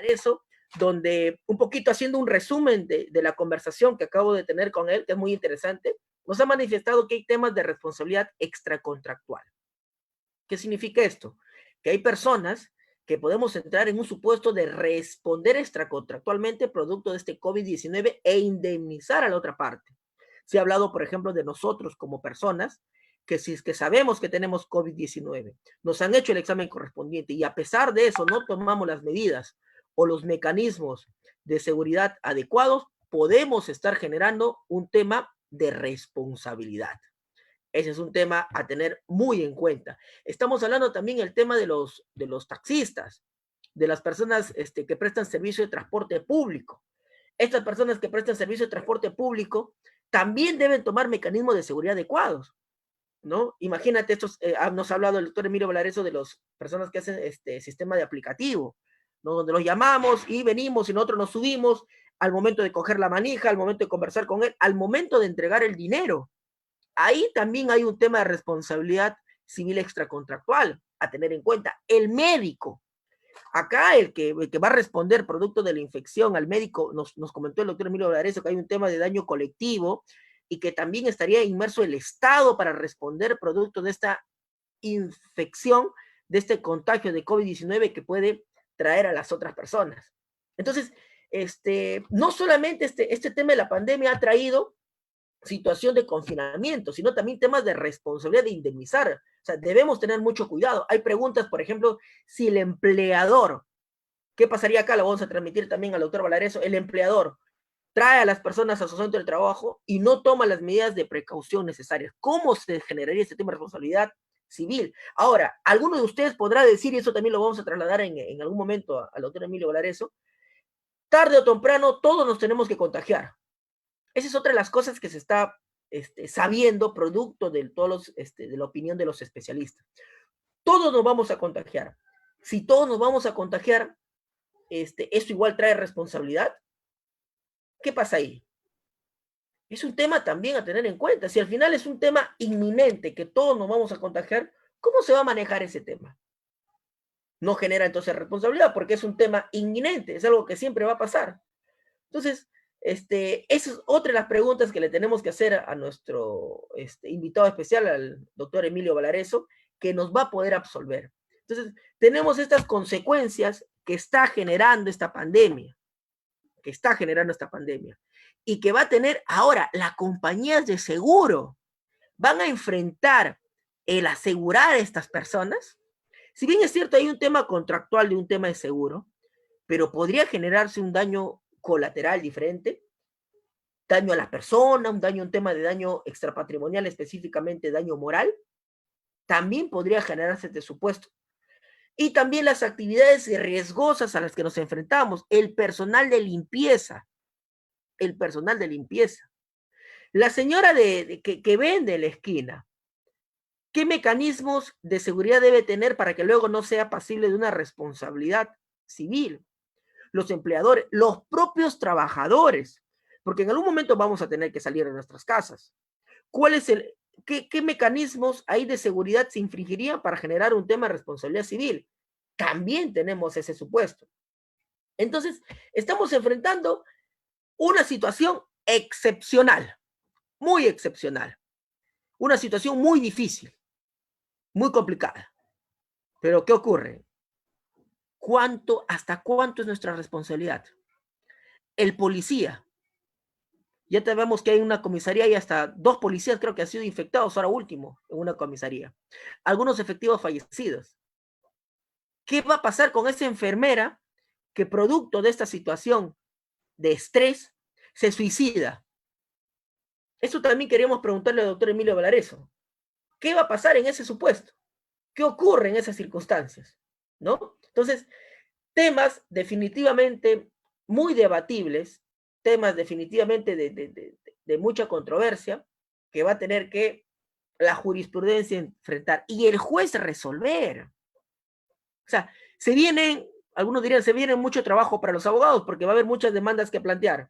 Eso, donde un poquito haciendo un resumen de la conversación que acabo de tener con él, que es muy interesante, nos ha manifestado que hay temas de responsabilidad extracontractual. ¿Qué significa esto? Que hay personas que podemos entrar en un supuesto de responder extracontractualmente producto de este COVID-19 e indemnizar a la otra parte. Se ha hablado, por ejemplo, de nosotros como personas que si es que sabemos que tenemos COVID-19, nos han hecho el examen correspondiente y a pesar de eso no tomamos las medidas o los mecanismos de seguridad adecuados, podemos estar generando un tema de responsabilidad. Ese es un tema a tener muy en cuenta. Estamos hablando también del tema de los taxistas, de las personas que prestan servicio de transporte público. Estas personas que prestan servicio de transporte público también deben tomar mecanismos de seguridad adecuados, ¿no? Imagínate, nos ha hablado el doctor Emilio Valareso de las personas que hacen este sistema de aplicativo, ¿no? Donde los llamamos y venimos y nosotros nos subimos al momento de coger la manija, al momento de conversar con él, al momento de entregar el dinero. Ahí también hay un tema de responsabilidad civil extracontractual a tener en cuenta. El médico, acá el que va a responder producto de la infección al médico, nos comentó el doctor Emilio Valareso que hay un tema de daño colectivo y que también estaría inmerso el Estado para responder producto de esta infección, de este contagio de COVID-19 que puede traer a las otras personas. Entonces, no solamente este tema de la pandemia ha traído situación de confinamiento, sino también temas de responsabilidad de indemnizar. O sea, debemos tener mucho cuidado. Hay preguntas, por ejemplo, si el empleador, ¿qué pasaría acá? Lo vamos a transmitir también al doctor Valareso. El empleador trae a las personas a su centro de trabajo y no toma las medidas de precaución necesarias. ¿Cómo se generaría este tema de responsabilidad civil? Ahora, alguno de ustedes podrá decir, y eso también lo vamos a trasladar en algún momento al doctor Emilio Valareso, tarde o temprano todos nos tenemos que contagiar. Esa es otra de las cosas que se está sabiendo, producto de, de la opinión de los especialistas. Todos nos vamos a contagiar. Si todos nos vamos a contagiar, ¿eso igual trae responsabilidad? ¿Qué pasa ahí? Es un tema también a tener en cuenta. Si al final es un tema inminente, que todos nos vamos a contagiar, ¿cómo se va a manejar ese tema? No genera entonces responsabilidad porque es un tema inminente, es algo que siempre va a pasar. Entonces, esa es otra de las preguntas que le tenemos que hacer a nuestro invitado especial, al doctor Emilio Valareso, que nos va a poder absolver. Entonces, tenemos estas consecuencias que está generando esta pandemia, y que va a tener ahora las compañías de seguro, van a enfrentar el asegurar a estas personas. Si bien es cierto, hay un tema contractual de un tema de seguro, pero podría generarse un daño colateral diferente, daño a la persona, un tema de daño extrapatrimonial, específicamente daño moral, también podría generarse este supuesto. Y también las actividades riesgosas a las que nos enfrentamos, el personal de limpieza, la señora que vende en la esquina, ¿qué mecanismos de seguridad debe tener para que luego no sea pasible de una responsabilidad civil? Los empleadores, los propios trabajadores, porque en algún momento vamos a tener que salir de nuestras casas. ¿Qué mecanismos hay de seguridad se infringirían para generar un tema de responsabilidad civil? También tenemos ese supuesto. Entonces, estamos enfrentando una situación excepcional, muy excepcional, una situación muy difícil, muy complicada. Pero ¿qué ocurre? ¿Hasta cuánto es nuestra responsabilidad? El policía, ya sabemos que hay una comisaría y hasta 2 policías creo que han sido infectados ahora último en una comisaría. Algunos efectivos fallecidos. ¿Qué va a pasar con esa enfermera que producto de esta situación de estrés se suicida? Eso también queríamos preguntarle al doctor Emilio Valareso. ¿Qué va a pasar en ese supuesto? ¿Qué ocurre en esas circunstancias? ¿No? Entonces, temas definitivamente muy debatibles, temas definitivamente de mucha controversia, que va a tener que la jurisprudencia enfrentar y el juez resolver. O sea, algunos dirían, se viene mucho trabajo para los abogados porque va a haber muchas demandas que plantear.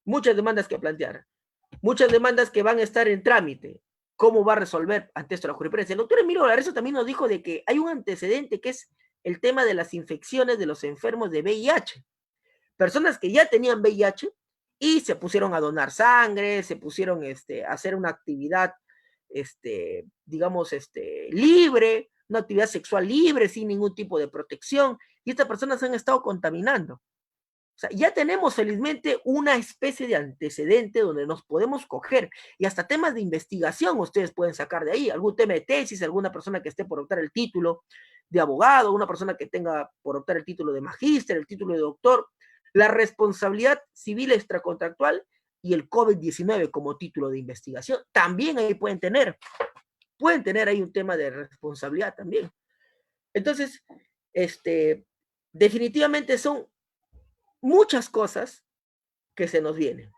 Muchas demandas que van a estar en trámite. ¿Cómo va a resolver ante esto la jurisprudencia? El doctor Emilio Valareso también nos dijo de que hay un antecedente que es el tema de las infecciones de los enfermos de VIH. Personas que ya tenían VIH y se pusieron a donar sangre, se pusieron a hacer una actividad, digamos, libre, una actividad sexual libre, sin ningún tipo de protección, y estas personas han estado contaminando. O sea, ya tenemos felizmente una especie de antecedente donde nos podemos coger y hasta temas de investigación ustedes pueden sacar de ahí, algún tema de tesis, alguna persona que esté por optar el título de abogado, una persona que tenga por optar el título de magíster, el título de doctor, la responsabilidad civil extracontractual y el COVID-19 como título de investigación. También ahí pueden tener ahí un tema de responsabilidad también. Entonces, definitivamente son muchas cosas que se nos vienen,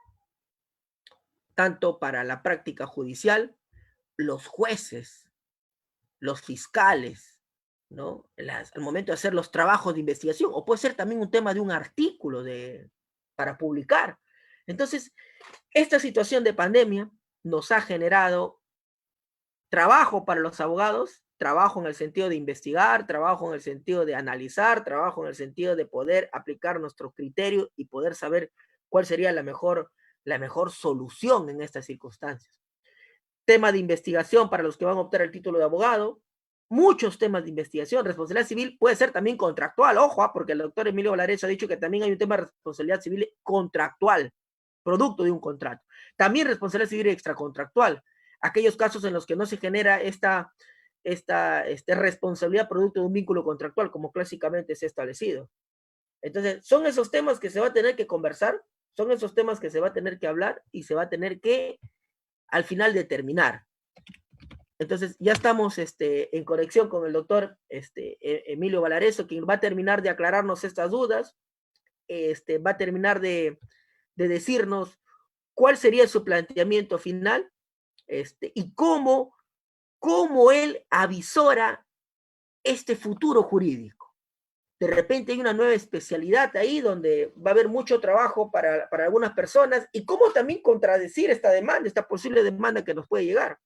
tanto para la práctica judicial, los jueces, los fiscales, ¿no? Al momento de hacer los trabajos de investigación, o puede ser también un tema de un artículo para publicar. Entonces, esta situación de pandemia nos ha generado trabajo para los abogados, trabajo en el sentido de investigar, trabajo en el sentido de analizar, trabajo en el sentido de poder aplicar nuestro criterio y poder saber cuál sería la mejor solución en estas circunstancias. Tema de investigación para los que van a optar el título de abogado, muchos temas de investigación. Responsabilidad civil puede ser también contractual, ojo, porque el doctor Emilio Valareso ha dicho que también hay un tema de responsabilidad civil contractual, producto de un contrato. También responsabilidad civil extracontractual, aquellos casos en los que no se genera esta responsabilidad producto de un vínculo contractual, como clásicamente se ha establecido. Entonces, son esos temas que se va a tener que conversar, son esos temas que se va a tener que hablar y se va a tener que, al final, determinar. Entonces, ya estamos en conexión con el doctor Emilio Valareso, quien va a terminar de aclararnos estas dudas, va a terminar de decirnos cuál sería su planteamiento final, y cómo él avisora este futuro jurídico. De repente hay una nueva especialidad ahí donde va a haber mucho trabajo para algunas personas, y cómo también contradecir esta demanda, esta posible demanda que nos puede llegar.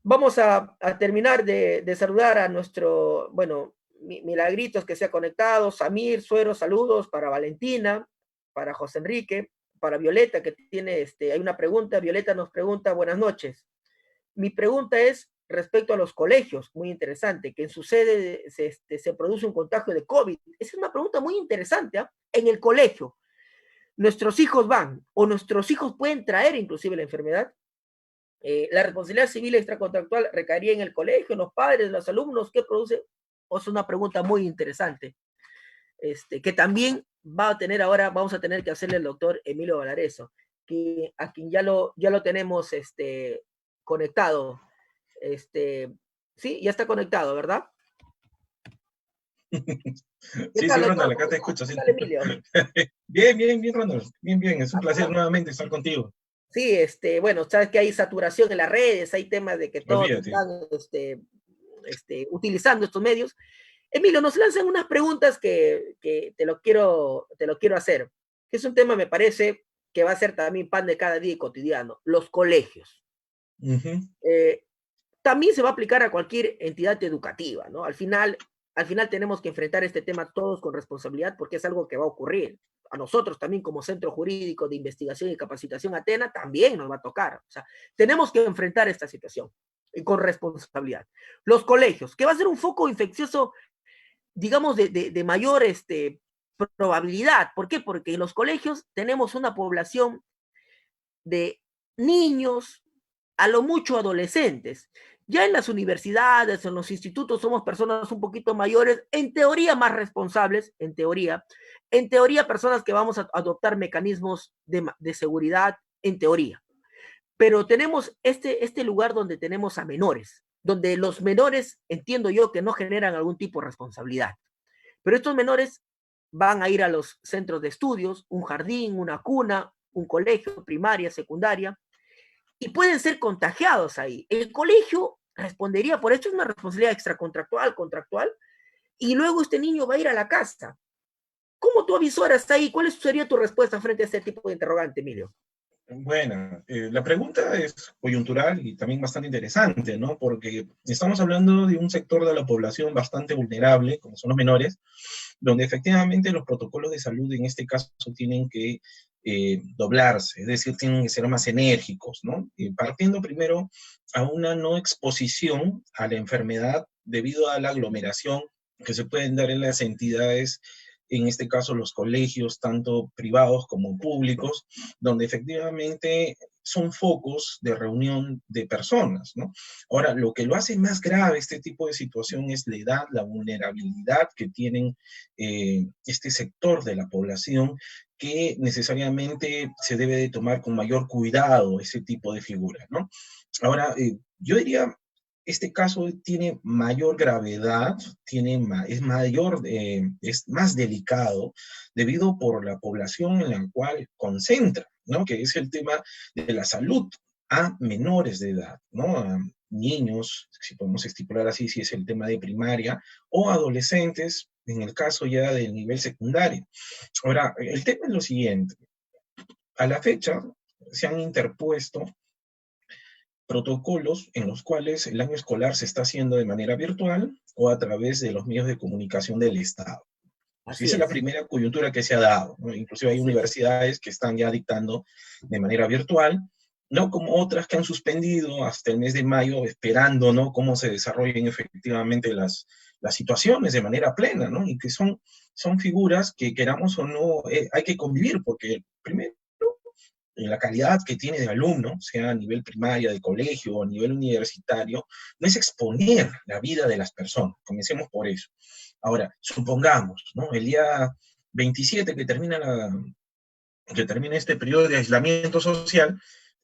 Vamos a terminar de saludar a nuestro, bueno, Milagritos que se ha conectado, Samir, Suero, saludos para Valentina, para José Enrique, para Violeta que tiene, hay una pregunta. Violeta nos pregunta, buenas noches. Mi pregunta es respecto a los colegios, muy interesante, que en su sede se produce un contagio de COVID. Esa es una pregunta muy interesante, ¿eh? En el colegio, ¿nuestros hijos van o nuestros hijos pueden traer inclusive la enfermedad? La responsabilidad civil extracontractual recaería en el colegio, en los padres, en los alumnos. ¿Qué produce? O es una pregunta muy interesante, que también va a tener ahora, vamos a tener que hacerle al doctor Emilio Valareso, a quien ya lo tenemos conectado. Sí, ya está conectado, ¿verdad? Sí, tal, sí, doctor? Ronald, acá te escucho. Sí. ¿Qué tal, Emilio? Bien, bien, bien, Ronald. Bien, bien. Es un placer nuevamente estar contigo. Sí, bueno, sabes que hay saturación en las redes, hay temas de que todos Olvídate. están utilizando estos medios. Emilio, nos lanzan unas preguntas que te lo quiero hacer, que es un tema, me parece, que va a ser también pan de cada día y cotidiano, los colegios. También se va a aplicar a cualquier entidad educativa, ¿no? Al final tenemos que enfrentar este tema todos con responsabilidad, porque es algo que va a ocurrir. A nosotros también como Centro Jurídico de Investigación y Capacitación Atena también nos va a tocar. O sea, tenemos que enfrentar esta situación y con responsabilidad. Los colegios, que va a ser un foco infeccioso, digamos, de mayor probabilidad. ¿Por qué? Porque en los colegios tenemos una población de niños, a lo mucho adolescentes. Ya en las universidades, en los institutos, somos personas un poquito mayores, en teoría más responsables, en teoría personas que vamos a adoptar mecanismos de seguridad, en teoría. Pero tenemos este lugar donde tenemos a menores, donde los menores, entiendo yo, que no generan algún tipo de responsabilidad. Pero estos menores van a ir a los centros de estudios, un jardín, una cuna, un colegio, primaria, secundaria, y pueden ser contagiados ahí. El colegio respondería por esto, es una responsabilidad extracontractual, contractual, y luego este niño va a ir a la casa. ¿Cómo tú avisoras ahí? ¿Cuál sería tu respuesta frente a este tipo de interrogante, Emilio? Bueno, la pregunta es coyuntural y también bastante interesante, ¿no? Porque estamos hablando de un sector de la población bastante vulnerable, como son los menores, donde efectivamente los protocolos de salud en este caso tienen que doblarse, es decir, tienen que ser más enérgicos, ¿no? Partiendo primero a una no exposición a la enfermedad debido a la aglomeración que se pueden dar en las entidades, en este caso los colegios, tanto privados como públicos, donde efectivamente son focos de reunión de personas, ¿no? Ahora, lo que lo hace más grave este tipo de situación es la edad, la vulnerabilidad que tienen este sector de la población, que necesariamente se debe de tomar con mayor cuidado ese tipo de figuras, ¿no? Ahora, yo diría, este caso tiene mayor gravedad, es mayor, es más delicado debido por la población en la cual concentra, ¿no? Que es el tema de la salud a menores de edad, ¿no? A niños, si podemos estipular así, si es el tema de primaria, o adolescentes, en el caso ya del nivel secundario. Ahora, el tema es lo siguiente. A la fecha se han interpuesto protocolos en los cuales el año escolar se está haciendo de manera virtual o a través de los medios de comunicación del Estado. Pues Así esa es la es, primera coyuntura que se ha dado, ¿no? Inclusive hay así es. universidades que están ya dictando de manera virtual, no como otras que han suspendido hasta el mes de mayo, esperando, ¿no?, cómo se desarrollen efectivamente las situaciones de manera plena, ¿no? Y que son figuras que, queramos o no, hay que convivir, porque primero, en la calidad que tiene de alumno, sea a nivel primaria, de colegio o a nivel universitario, no es exponer la vida de las personas. Comencemos por eso. Ahora, supongamos, ¿no? El día 27 que termina este periodo de aislamiento social,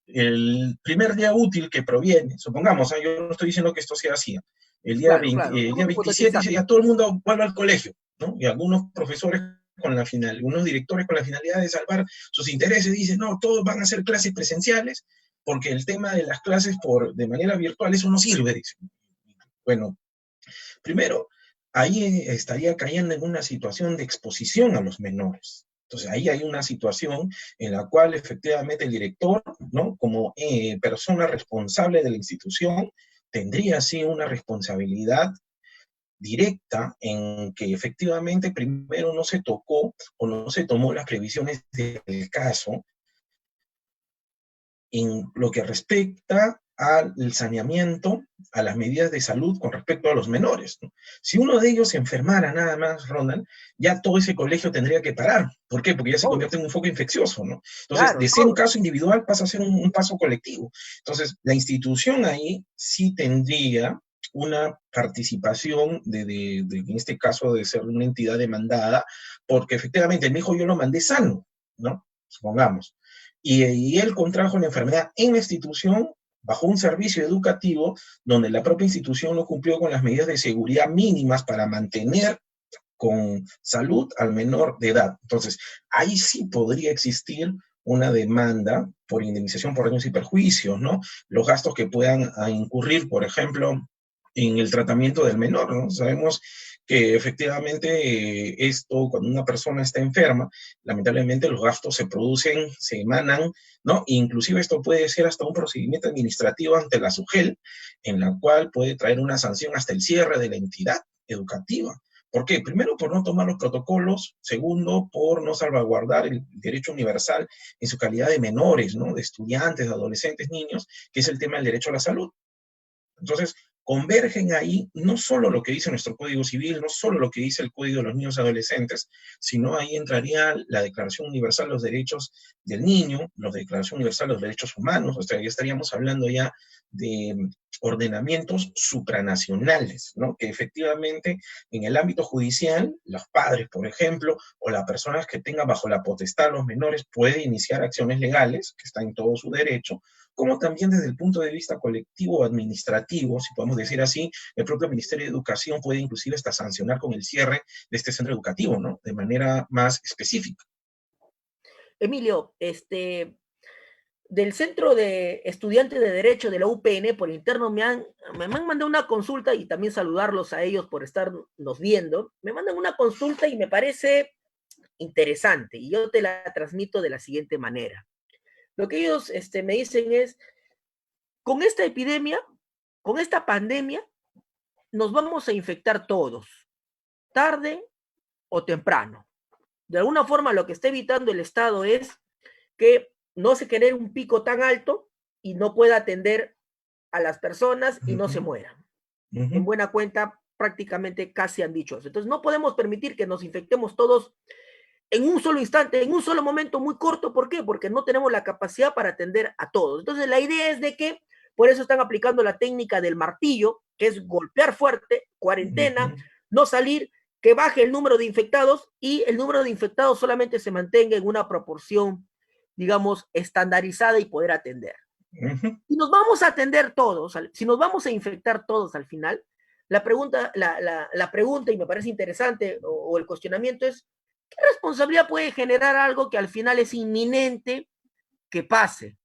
el primer día útil que proviene, supongamos, yo no estoy diciendo que esto sea así, Claro, claro. el día Estamos 27 dice, hipotetizando. ya todo el mundo vuelve al colegio, ¿no? Y algunos profesores algunos directores con la finalidad de salvar sus intereses dicen, no, todos van a hacer clases presenciales, porque el tema de las clases de manera virtual, eso no sirve, dicen. Bueno, primero, ahí estaría cayendo en una situación de exposición a los menores. Entonces ahí hay una situación en la cual efectivamente el director, ¿no?, como persona responsable de la institución, tendría así una responsabilidad directa en que efectivamente primero no se tocó o no se tomó las previsiones del caso en lo que respecta al saneamiento, a las medidas de salud con respecto a los menores, ¿no? Si uno de ellos se enfermara nada más, Ronald, ya todo ese colegio tendría que parar. ¿Por qué? Porque ya se Obvio, convierte en un foco infeccioso, ¿no? Entonces, claro, de ser un todo. caso individual pasa a ser un paso colectivo. Entonces, la institución ahí sí tendría una participación en este caso, de ser una entidad demandada, porque efectivamente mi hijo yo lo mandé sano, ¿no? Supongamos. Y él contrajo la enfermedad en la institución bajo un servicio educativo donde la propia institución no cumplió con las medidas de seguridad mínimas para mantener con salud al menor de edad. Entonces, ahí sí podría existir una demanda por indemnización por daños y perjuicios, ¿no? Los gastos que puedan incurrir, por ejemplo, en el tratamiento del menor, ¿no? Sabemos que efectivamente esto, cuando una persona está enferma, lamentablemente los gastos se producen, se emanan, ¿no? Inclusive esto puede ser hasta un procedimiento administrativo ante la SUGEL, en la cual puede traer una sanción hasta el cierre de la entidad educativa. ¿Por qué? Primero, por no tomar los protocolos. Segundo, por no salvaguardar el derecho universal en su calidad de menores, ¿no?, de estudiantes, de adolescentes, niños, que es el tema del derecho a la salud. Entonces, convergen ahí no solo lo que dice nuestro Código Civil, no solo lo que dice el Código de los Niños y Adolescentes, sino ahí entraría la Declaración Universal de los Derechos del Niño, la Declaración Universal de los Derechos Humanos. O sea, ya estaríamos hablando ya de ordenamientos supranacionales, ¿no? Que efectivamente en el ámbito judicial, los padres, por ejemplo, o las personas que tengan bajo la potestad los menores, pueden iniciar acciones legales, que está en todo su derecho, como también desde el punto de vista colectivo o administrativo, si podemos decir así, el propio Ministerio de Educación puede inclusive hasta sancionar con el cierre de este centro educativo, ¿no?, de manera más específica. Emilio, del Centro de Estudiantes de Derecho de la UPN, por interno me han mandado una consulta, y también saludarlos a ellos por estarnos viendo. Me mandan una consulta y me parece interesante, y yo te la transmito de la siguiente manera. Lo que ellos me dicen es, con esta epidemia, con esta pandemia, nos vamos a infectar todos, tarde o temprano. De alguna forma, lo que está evitando el Estado es que no se genere un pico tan alto y no pueda atender a las personas y no se Ujú, mueran. En ujú, buena cuenta, prácticamente casi han dicho eso. Entonces, no podemos permitir que nos infectemos todos en un solo instante, en un solo momento muy corto. ¿Por qué? Porque no tenemos la capacidad para atender a todos. Entonces, la idea es de que, por eso están aplicando la técnica del martillo, que es golpear fuerte, cuarentena, ujú. no salir, que baje el número de infectados y el número de infectados solamente se mantenga en una proporción, digamos, estandarizada y poder atender. Si nos vamos a atender todos, si nos vamos a infectar todos al final, la pregunta, y me parece interesante, o el cuestionamiento es, ¿qué responsabilidad puede generar algo que al final es inminente que pase?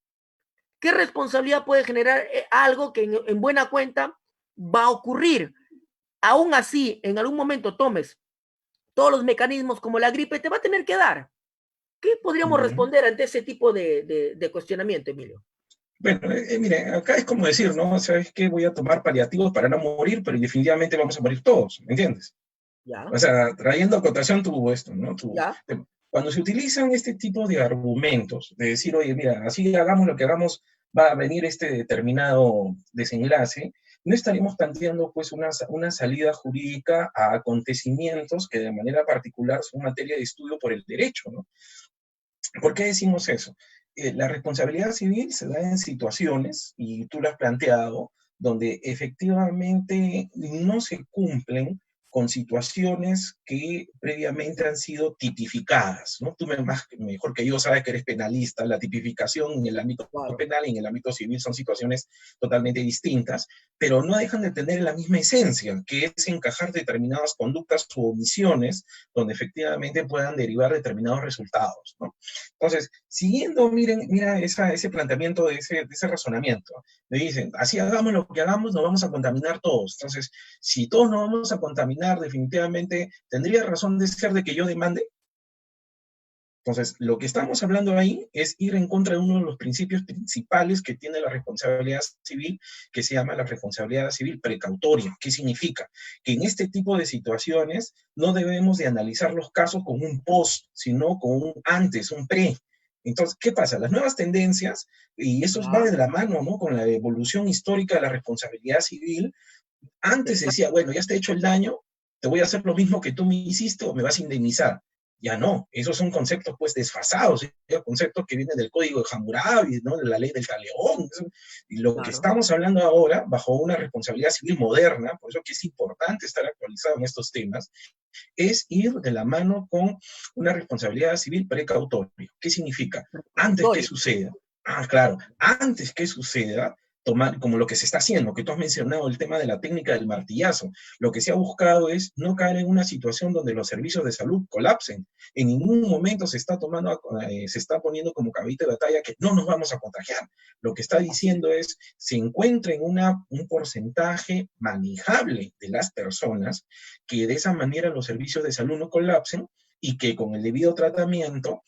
¿Qué responsabilidad puede generar algo que en buena cuenta va a ocurrir? Aún así, en algún momento tomes todos los mecanismos como la gripe, te va a tener que dar. ¿Qué podríamos responder ante ese tipo de cuestionamiento, Emilio? Bueno, mire, acá es como decir, ¿no? ¿Sabes qué? Voy a tomar paliativos para no morir, pero definitivamente vamos a morir todos, ¿me entiendes? ¿Ya? O sea, trayendo a cotación tuvo esto, ¿no? ¿Ya? Cuando se utilizan este tipo de argumentos, de decir, oye, mira, así hagamos lo que hagamos, va a venir este determinado desenlace, no estaríamos planteando pues una salida jurídica a acontecimientos que de manera particular son materia de estudio por el derecho, ¿no? ¿Por qué decimos eso? La responsabilidad civil se da en situaciones, y tú lo has planteado, donde efectivamente no se cumplen con situaciones que previamente han sido tipificadas, ¿no? Tú mejor que yo sabes que eres penalista, la tipificación en el ámbito penal y en el ámbito civil son situaciones totalmente distintas, pero no dejan de tener la misma esencia, que es encajar determinadas conductas u omisiones donde efectivamente puedan derivar determinados resultados, ¿no? Entonces, siguiendo, mira ese planteamiento de ese razonamiento, me dicen, así hagamos lo que hagamos, nos vamos a contaminar todos. Entonces, si todos nos vamos a contaminar, definitivamente, ¿tendría razón de ser de que yo demande? Entonces, lo que estamos hablando ahí es ir en contra de uno de los principios principales que tiene la responsabilidad civil, que se llama la responsabilidad civil precautoria. ¿Qué significa? Que en este tipo de situaciones no debemos de analizar los casos con un post, sino con un antes, un pre. Entonces, ¿qué pasa? Las nuevas tendencias, y eso va de la mano, ¿no? Con la evolución histórica de la responsabilidad civil. Antes se decía, bueno, ya está hecho el daño, te voy a hacer lo mismo que tú me hiciste o me vas a indemnizar. Ya no, esos son conceptos pues desfasados, conceptos que vienen del Código de Hammurabi, ¿no? De la ley del talión. Y lo que estamos hablando ahora, bajo una responsabilidad civil moderna, por eso que es importante estar actualizado en estos temas, es ir de la mano con una responsabilidad civil precautoria. ¿Qué significa? Antes que suceda, claro, antes que suceda, tomar, como lo que se está haciendo, que tú has mencionado el tema de la técnica del martillazo, lo que se ha buscado es no caer en una situación donde los servicios de salud colapsen. En ningún momento se está se está poniendo como caballito de batalla que no nos vamos a contagiar. Lo que está diciendo es, se encuentra en un porcentaje manejable de las personas, que de esa manera los servicios de salud no colapsen y que con el debido tratamiento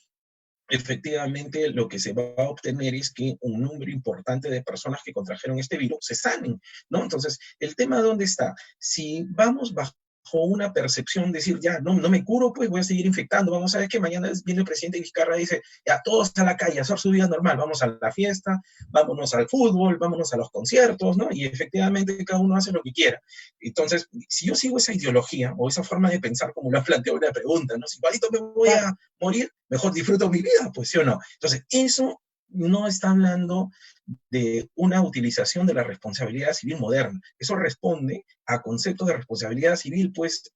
efectivamente lo que se va a obtener es que un número importante de personas que contrajeron este virus se sanen, ¿no? Entonces, ¿el tema dónde está? Si vamos bajo una percepción, decir, ya, no me curo, pues voy a seguir infectando, vamos a ver que mañana viene el presidente Vizcarra y dice, ya, todos a la calle, a hacer su vida normal, vamos a la fiesta, vámonos al fútbol, vámonos a los conciertos, ¿no? Y efectivamente cada uno hace lo que quiera. Entonces, si yo sigo esa ideología o esa forma de pensar, como lo ha planteado una pregunta, ¿no? Si igualito me voy a morir, mejor disfruto mi vida, pues sí o no. Entonces, eso no está hablando de una utilización de la responsabilidad civil moderna. Eso responde a conceptos de responsabilidad civil, pues,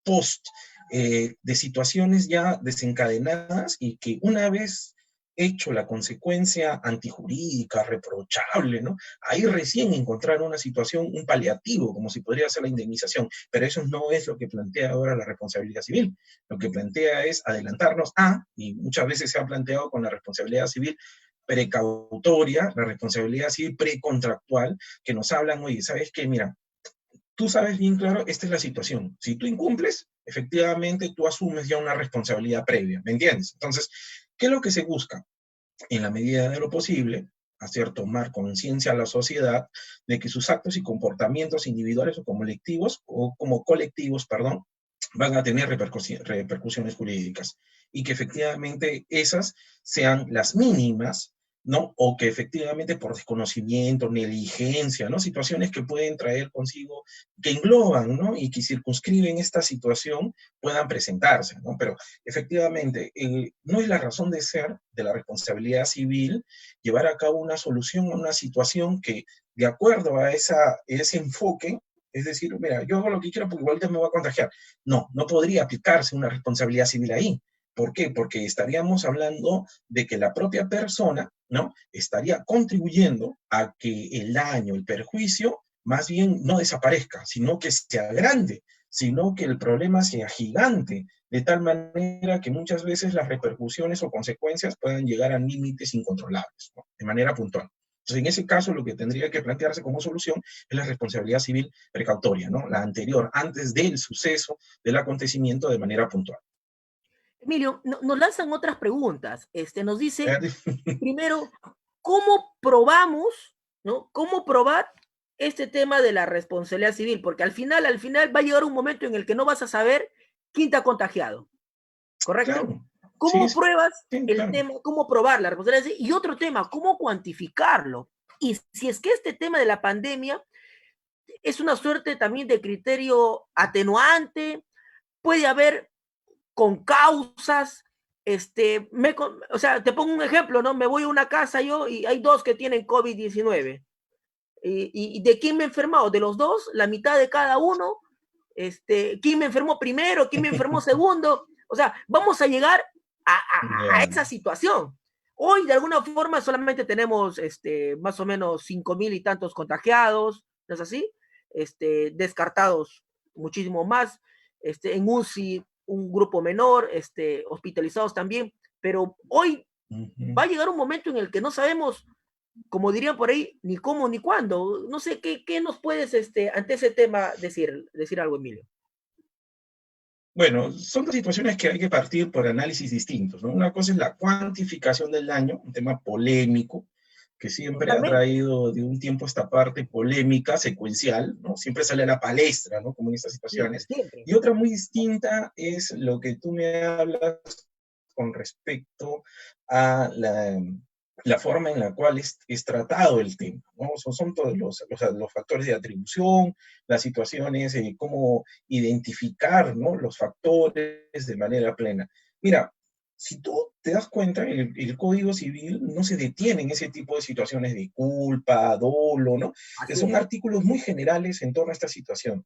post, de situaciones ya desencadenadas y que una vez hecho la consecuencia antijurídica, reprochable, ¿no? Ahí recién encontrar una situación, un paliativo, como si podría ser la indemnización, pero eso no es lo que plantea ahora la responsabilidad civil. Lo que plantea es adelantarnos a, y muchas veces se ha planteado con la responsabilidad civil precautoria, la responsabilidad civil precontractual, que nos hablan, oye, ¿sabes qué? Mira, tú sabes bien claro, esta es la situación. Si tú incumples, efectivamente tú asumes ya una responsabilidad previa, ¿me entiendes? Entonces, ¿qué es lo que se busca? En la medida de lo posible, hacer tomar conciencia a la sociedad de que sus actos y comportamientos individuales o como colectivos, perdón, van a tener repercusiones jurídicas y que efectivamente esas sean las mínimas, ¿no? O que efectivamente por desconocimiento, negligencia, ¿no? Situaciones que pueden traer consigo, que engloban, ¿no? Y que circunscriben esta situación puedan presentarse, ¿no? Pero efectivamente, no es la razón de ser de la responsabilidad civil llevar a cabo una solución a una situación que, de acuerdo a ese enfoque, Es decir, mira, yo hago lo que quiero porque igual me voy a contagiar. No, no podría aplicarse una responsabilidad civil ahí. ¿Por qué? Porque estaríamos hablando de que la propia persona, ¿no?, estaría contribuyendo a que el daño, el perjuicio, más bien no desaparezca, sino que se agrande, sino que el problema sea gigante, de tal manera que muchas veces las repercusiones o consecuencias puedan llegar a límites incontrolables, ¿no?, de manera puntual. Entonces, en ese caso, lo que tendría que plantearse como solución es la responsabilidad civil precautoria, ¿no?, la anterior, antes del suceso, del acontecimiento, de manera puntual. Emilio, nos lanzan otras preguntas. Nos dice, primero, ¿cómo probamos, ¿no? ¿Cómo probar este tema de la responsabilidad civil? Porque al final va a llegar un momento en el que no vas a saber quién te ha contagiado, ¿correcto? Claro, sí, ¿Cómo pruebas sí, el claro. tema, cómo probar la responsabilidad civil? Y otro tema, ¿cómo cuantificarlo? Y si es que este tema de la pandemia es una suerte también de criterio atenuante, puede haber con causas, o sea, te pongo un ejemplo, ¿no? Me voy a una casa yo y hay dos que tienen COVID-19. ¿Y de quién me he enfermado? De los dos, la mitad de cada uno. ¿Quién me enfermó primero? ¿Quién me enfermó segundo? O sea, vamos a llegar a Ya. esa situación. Hoy, de alguna forma, solamente tenemos más o menos 5,000 y tantos contagiados, ¿no es así? Descartados muchísimo más. En UCI, un grupo menor, hospitalizados también. Pero hoy Ujú. va a llegar un momento en el que no sabemos, como dirían por ahí, ni cómo ni cuándo. No sé, ¿qué nos puedes, ante ese tema, decir algo, Emilio? Bueno, son dos situaciones que hay que partir por análisis distintos, ¿no? Una cosa es la cuantificación del daño, un tema polémico, que siempre ha Totalmente. traído de un tiempo a esta parte polémica secuencial, ¿no? Siempre sale a la palestra, ¿no?, como en estas Siempre, situaciones. siempre. Y otra muy distinta es lo que tú me hablas con respecto a la forma en la cual es tratado el tema, ¿no? Son todos los factores de atribución, las situaciones, cómo identificar, ¿no?, los factores de manera plena. Mira, si tú te das cuenta, el Código Civil no se detiene en ese tipo de situaciones de culpa, dolo, ¿no? Así Son es. artículos muy generales en torno a esta situación.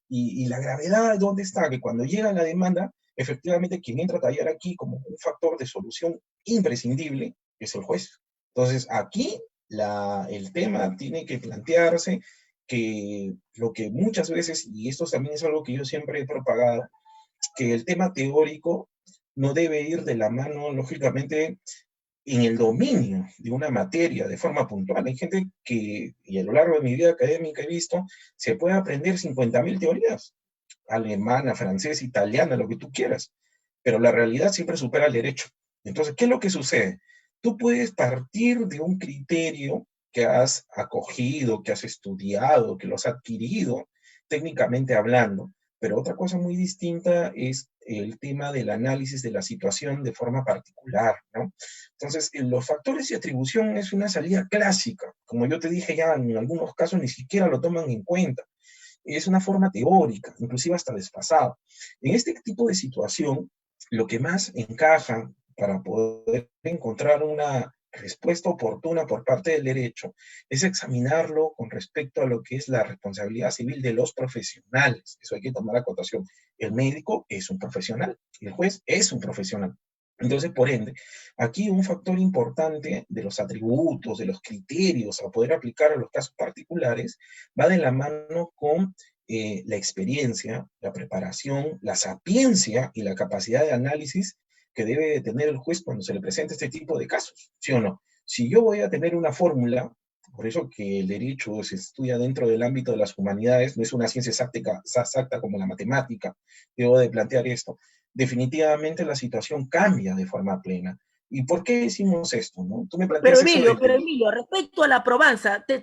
Y la gravedad, ¿dónde está? Que cuando llega la demanda, efectivamente quien entra a tallar aquí como un factor de solución imprescindible es el juez. Entonces, aquí el tema tiene que plantearse que lo que muchas veces, y esto también es algo que yo siempre he propagado, que el tema teórico no debe ir de la mano, lógicamente, en el dominio de una materia de forma puntual. Hay gente que, y a lo largo de mi vida académica he visto, se puede aprender 50.000 teorías, alemana, francesa, italiana, lo que tú quieras, pero la realidad siempre supera el derecho. Entonces, ¿qué es lo que sucede? Tú puedes partir de un criterio que has acogido, que has estudiado, que lo has adquirido, técnicamente hablando, pero otra cosa muy distinta es el tema del análisis de la situación de forma particular, ¿no? Entonces, los factores de atribución es una salida clásica. Como yo te dije ya, en algunos casos ni siquiera lo toman en cuenta. Es una forma teórica, inclusive hasta desfasada. En este tipo de situación, lo que más encaja para poder encontrar una respuesta oportuna por parte del derecho es examinarlo con respecto a lo que es la responsabilidad civil de los profesionales. Eso hay que tomar acotación. El médico es un profesional, el juez es un profesional. Entonces, por ende, aquí un factor importante de los atributos, de los criterios a poder aplicar a los casos particulares, va de la mano con la experiencia, la preparación, la sapiencia y la capacidad de análisis que debe tener el juez cuando se le presenta este tipo de casos, ¿sí o no? Si yo voy a tener una fórmula, por eso que el derecho se estudia dentro del ámbito de las humanidades, no es una ciencia exacta como la matemática, debo de plantear esto, definitivamente la situación cambia de forma plena. ¿Y por qué decimos esto? ¿No? Tú me planteas eso de Pero que... Emilio, respecto a la probanza, te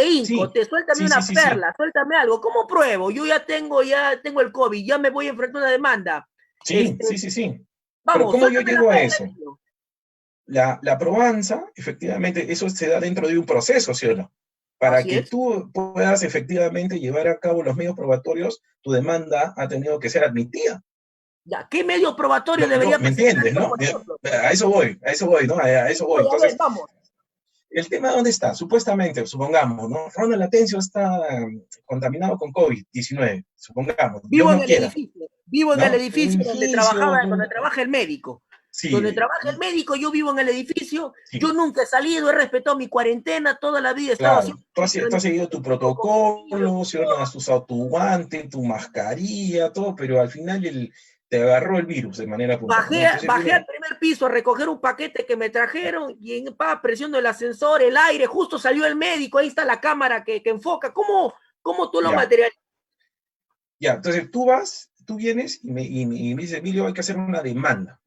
hinco, Sí, suéltame sí, sí, una sí, sí. perla, suéltame algo. ¿Cómo pruebo? Yo ya tengo el COVID, ya me voy a enfrentar a una demanda. Sí, sí, sí, sí. Pero Vamos, ¿cómo yo suéltame la llego a perla, eso? Emilio. La probanza, efectivamente, eso se da dentro de un proceso, ¿sí o no? Para Así que es. tú puedas efectivamente llevar a cabo los medios probatorios, tu demanda ha tenido que ser admitida. Ya, ¿qué medio probatorio No, debería ¿me presentar entiendes, yo, no? por ejemplo? A eso voy, ¿no? A eso voy. Voy, a ver, Entonces, vamos. el tema dónde está, supuestamente, supongamos, ¿no? Ronald Atencio está contaminado con COVID-19, supongamos, Dios no quiera, vivo en el ¿no? Un edificio donde edificio, trabajaba, donde trabaja el médico. Donde sí, trabaja el médico, yo vivo en el edificio, yo sí, nunca he salido, he respetado mi cuarentena, toda la vida he estado claro, haciendo tú has seguido tu protocolo, si no has usado tu guante, tu mascarilla, todo, pero al final te agarró el virus de manera puntual, ¿no? Entonces bajé al viene, primer piso a recoger un paquete que me trajeron y en presión del ascensor, el aire, justo salió el médico, ahí está la cámara que enfoca. ¿Cómo tú lo ya, materializas? ya, entonces tú vienes y me dices, Emilio, hay que hacer una demanda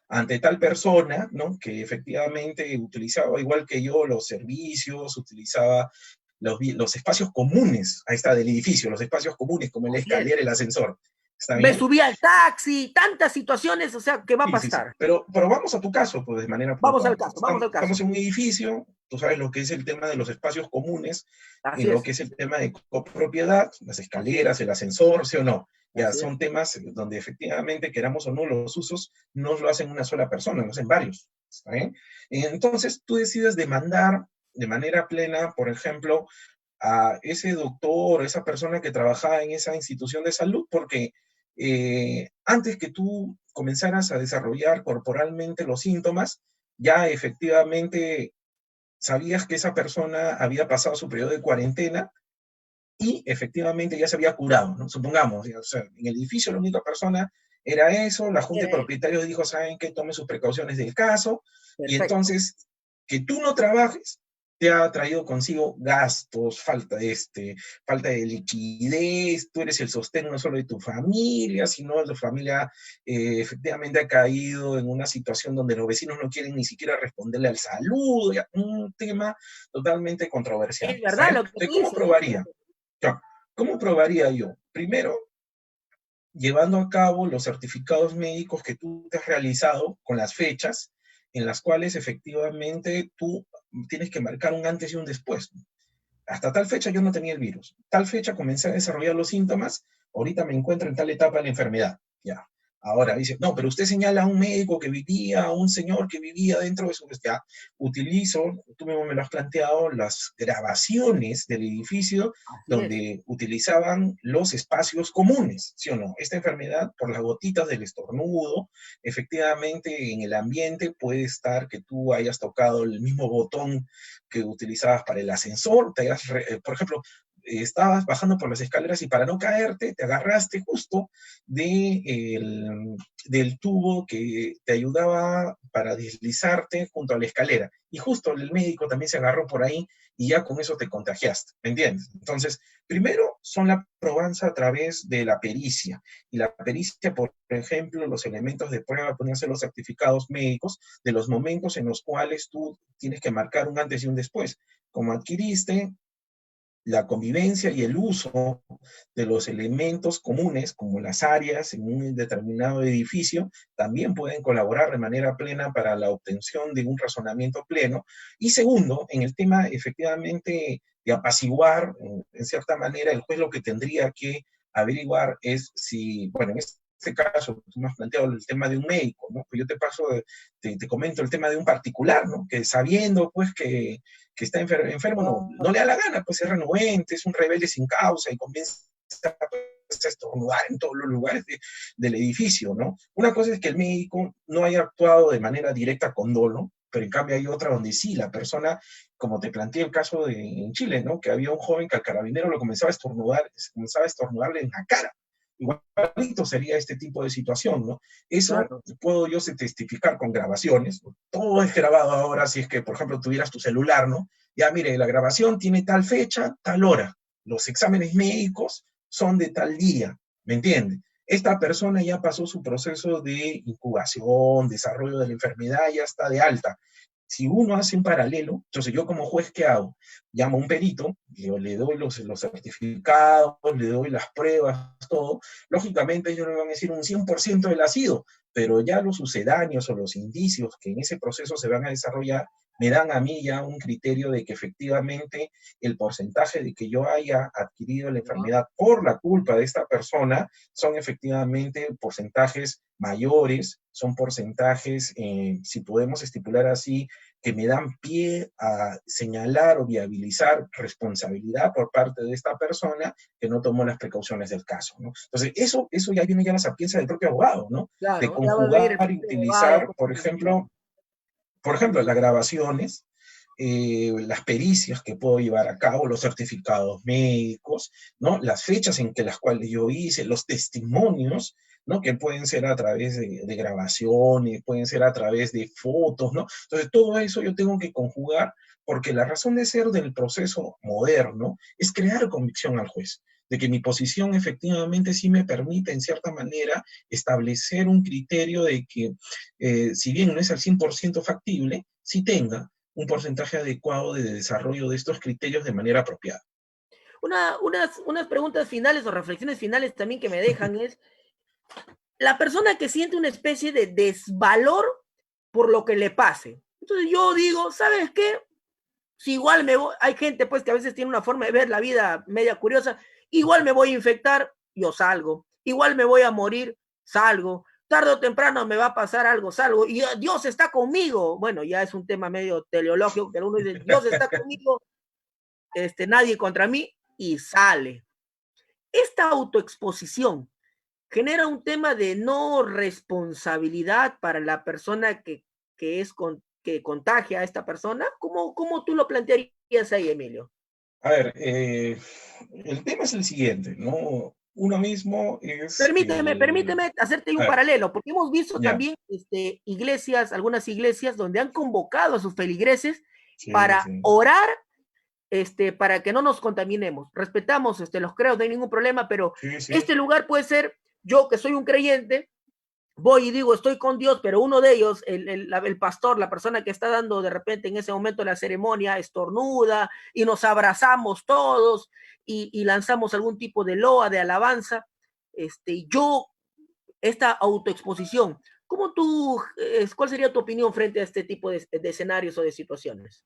ante tal persona, ¿no? Que efectivamente utilizaba, igual que yo, los servicios, utilizaba los espacios comunes, ahí está, del edificio, los espacios comunes como la Así es. escalera, el ascensor. ¿Está Me bien? subí al taxi, tantas situaciones, o sea, ¿qué va a Sí, sí, sí. pasar? Pero vamos a tu caso, pues, de manera Vamos al puntual. caso, vamos al Estamos caso. en un edificio, tú sabes lo que es el tema de los espacios comunes, Así en lo es, que es el tema de copropiedad, las así es, escaleras, el ascensor, ¿sí o no? Ya así es. son temas donde efectivamente, queramos o no, los usos no lo hacen una sola persona, lo hacen varios. ¿Está bien? Entonces, tú decides demandar de manera plena, por ejemplo, a ese doctor, a esa persona que trabajaba en esa institución de salud, porque antes que tú comenzaras a desarrollar corporalmente los síntomas, ya efectivamente sabías que esa persona había pasado su periodo de cuarentena y efectivamente ya se había curado, ¿no? Supongamos, o sea, en el edificio la única persona era eso, la junta de propietarios dijo, ¿saben qué? Tomen sus precauciones del caso, y Perfecto. entonces que tú no trabajes te ha traído consigo gastos, falta de liquidez, tú eres el sostén no solo de tu familia, sino de tu familia efectivamente ha caído en una situación donde los vecinos no quieren ni siquiera responderle al saludo, ya, un tema totalmente controversial. Es ¿Está verdad bien? lo que Entonces, tú ¿cómo dices. probaría? Ya, ¿cómo probaría yo? Primero, llevando a cabo los certificados médicos que tú te has realizado con las fechas en las cuales efectivamente tú tienes que marcar un antes y un después. Hasta tal fecha yo no tenía el virus. Tal fecha comencé a desarrollar los síntomas, ahorita me encuentro en tal etapa de la enfermedad. Ya. Ahora dice, no, pero usted señala a un médico que vivía, a un señor que vivía dentro de su... Ya, utilizo, tú mismo me lo has planteado, las grabaciones del edificio Así es. donde utilizaban los espacios comunes, ¿sí o no? Esta enfermedad, por las gotitas del estornudo, efectivamente en el ambiente puede estar que tú hayas tocado el mismo botón que utilizabas para el ascensor, por ejemplo, estabas bajando por las escaleras y para no caerte, te agarraste justo del tubo que te ayudaba para deslizarte junto a la escalera. Y justo el médico también se agarró por ahí y ya con eso te contagiaste, ¿me entiendes? Entonces, primero son la probanza a través de la pericia. Y la pericia, por ejemplo, los elementos de prueba, ponerse los certificados médicos de los momentos en los cuales tú tienes que marcar un antes y un después. Como adquiriste la convivencia y el uso de los elementos comunes, como las áreas en un determinado edificio, también pueden colaborar de manera plena para la obtención de un razonamiento pleno. Y segundo, en el tema efectivamente de apaciguar, en cierta manera, el juez lo que tendría que averiguar es si, bueno, en este caso, tú me has planteado el tema de un médico, ¿no? Pues yo te comento el tema de un particular, ¿no? Que sabiendo, pues, que está enfermo, no le da la gana, pues es renuente, es un rebelde sin causa y comienza pues, a estornudar en todos los lugares del edificio, ¿no? Una cosa es que el médico no haya actuado de manera directa con dolo, pero en cambio hay otra donde sí, la persona, como te planteé el caso en Chile, ¿no? Que había un joven que al carabinero lo comenzaba a estornudarle en la cara. Igualito sería este tipo de situación, ¿no? Eso Claro. puedo yo testificar con grabaciones, todo es grabado ahora, si es que, por ejemplo, tuvieras tu celular, ¿no? Ya, mire, la grabación tiene tal fecha, tal hora, los exámenes médicos son de tal día, ¿me entiende? Esta persona ya pasó su proceso de incubación, desarrollo de la enfermedad, ya está de alta. Si uno hace un paralelo, entonces yo como juez, ¿qué hago? Llamo a un perito, le doy los certificados, le doy las pruebas, todo. Lógicamente ellos no van a decir un 100% del ácido, pero ya los sucedáneos o los indicios que en ese proceso se van a desarrollar me dan a mí ya un criterio de que efectivamente el porcentaje de que yo haya adquirido la enfermedad por la culpa de esta persona son efectivamente porcentajes mayores, son porcentajes, si podemos estipular así, que me dan pie a señalar o viabilizar responsabilidad por parte de esta persona que no tomó las precauciones del caso, ¿no? Entonces, eso ya viene ya la sapiencia del propio abogado, ¿no? De Claro, ya va a venir el conjugar y propio abogado. utilizar, por ejemplo, las grabaciones, las pericias que puedo llevar a cabo, los certificados médicos, ¿no? Las fechas en que las cuales yo hice, los testimonios, ¿no? Que pueden ser a través de grabaciones, pueden ser a través de fotos, ¿no? Entonces, todo eso yo tengo que conjugar porque la razón de ser del proceso moderno es crear convicción al juez, de que mi posición efectivamente sí me permite, en cierta manera, establecer un criterio de que, si bien no es al 100% factible, sí tenga un porcentaje adecuado de desarrollo de estos criterios de manera apropiada. Unas preguntas finales o reflexiones finales también que me dejan es, la persona que siente una especie de desvalor por lo que le pase. Entonces yo digo, ¿sabes qué? Si igual me voy, hay gente pues que a veces tiene una forma de ver la vida media curiosa, igual me voy a infectar, yo salgo, igual me voy a morir, salgo, tarde o temprano me va a pasar algo, salgo, y Dios está conmigo. Bueno, ya es un tema medio teleológico, que uno dice, Dios está conmigo, nadie contra mí, y sale. Esta autoexposición genera un tema de no responsabilidad para la persona que contagia a esta persona. ¿Cómo tú lo plantearías ahí, Emilio? A ver, el tema es el siguiente, ¿no? Uno mismo es Permíteme hacerte a un ver, paralelo, porque hemos visto ya, también iglesias, algunas iglesias donde han convocado a sus feligreses sí, para sí, orar, para que no nos contaminemos. Respetamos los credos, no hay ningún problema, pero sí, sí, este lugar puede ser, yo que soy un creyente, voy y digo, estoy con Dios, pero uno de ellos, el pastor, la persona que está dando de repente en ese momento la ceremonia, estornuda y nos abrazamos todos y lanzamos algún tipo de loa, de alabanza. Yo, esta autoexposición, ¿cuál sería tu opinión frente a este tipo de escenarios o de situaciones?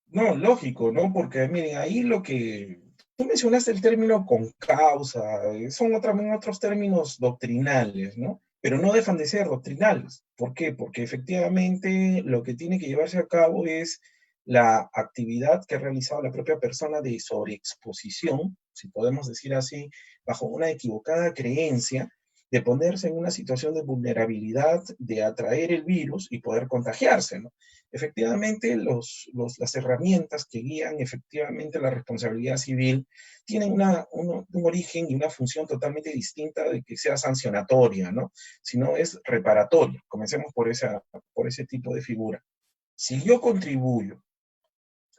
no, lógico, ¿no? Porque miren, ahí lo que tú mencionaste el término con causa, son también otros términos doctrinales, ¿no? Pero no dejan de ser doctrinales. ¿Por qué? Porque efectivamente lo que tiene que llevarse a cabo es la actividad que ha realizado la propia persona de sobreexposición, si podemos decir así, bajo una equivocada creencia de ponerse en una situación de vulnerabilidad, de atraer el virus y poder contagiarse, ¿no? Efectivamente, las herramientas que guían efectivamente la responsabilidad civil tienen un origen y una función totalmente distinta de que sea sancionatoria, ¿no? Sino es reparatoria. Comencemos por ese tipo de figura. Si yo contribuyo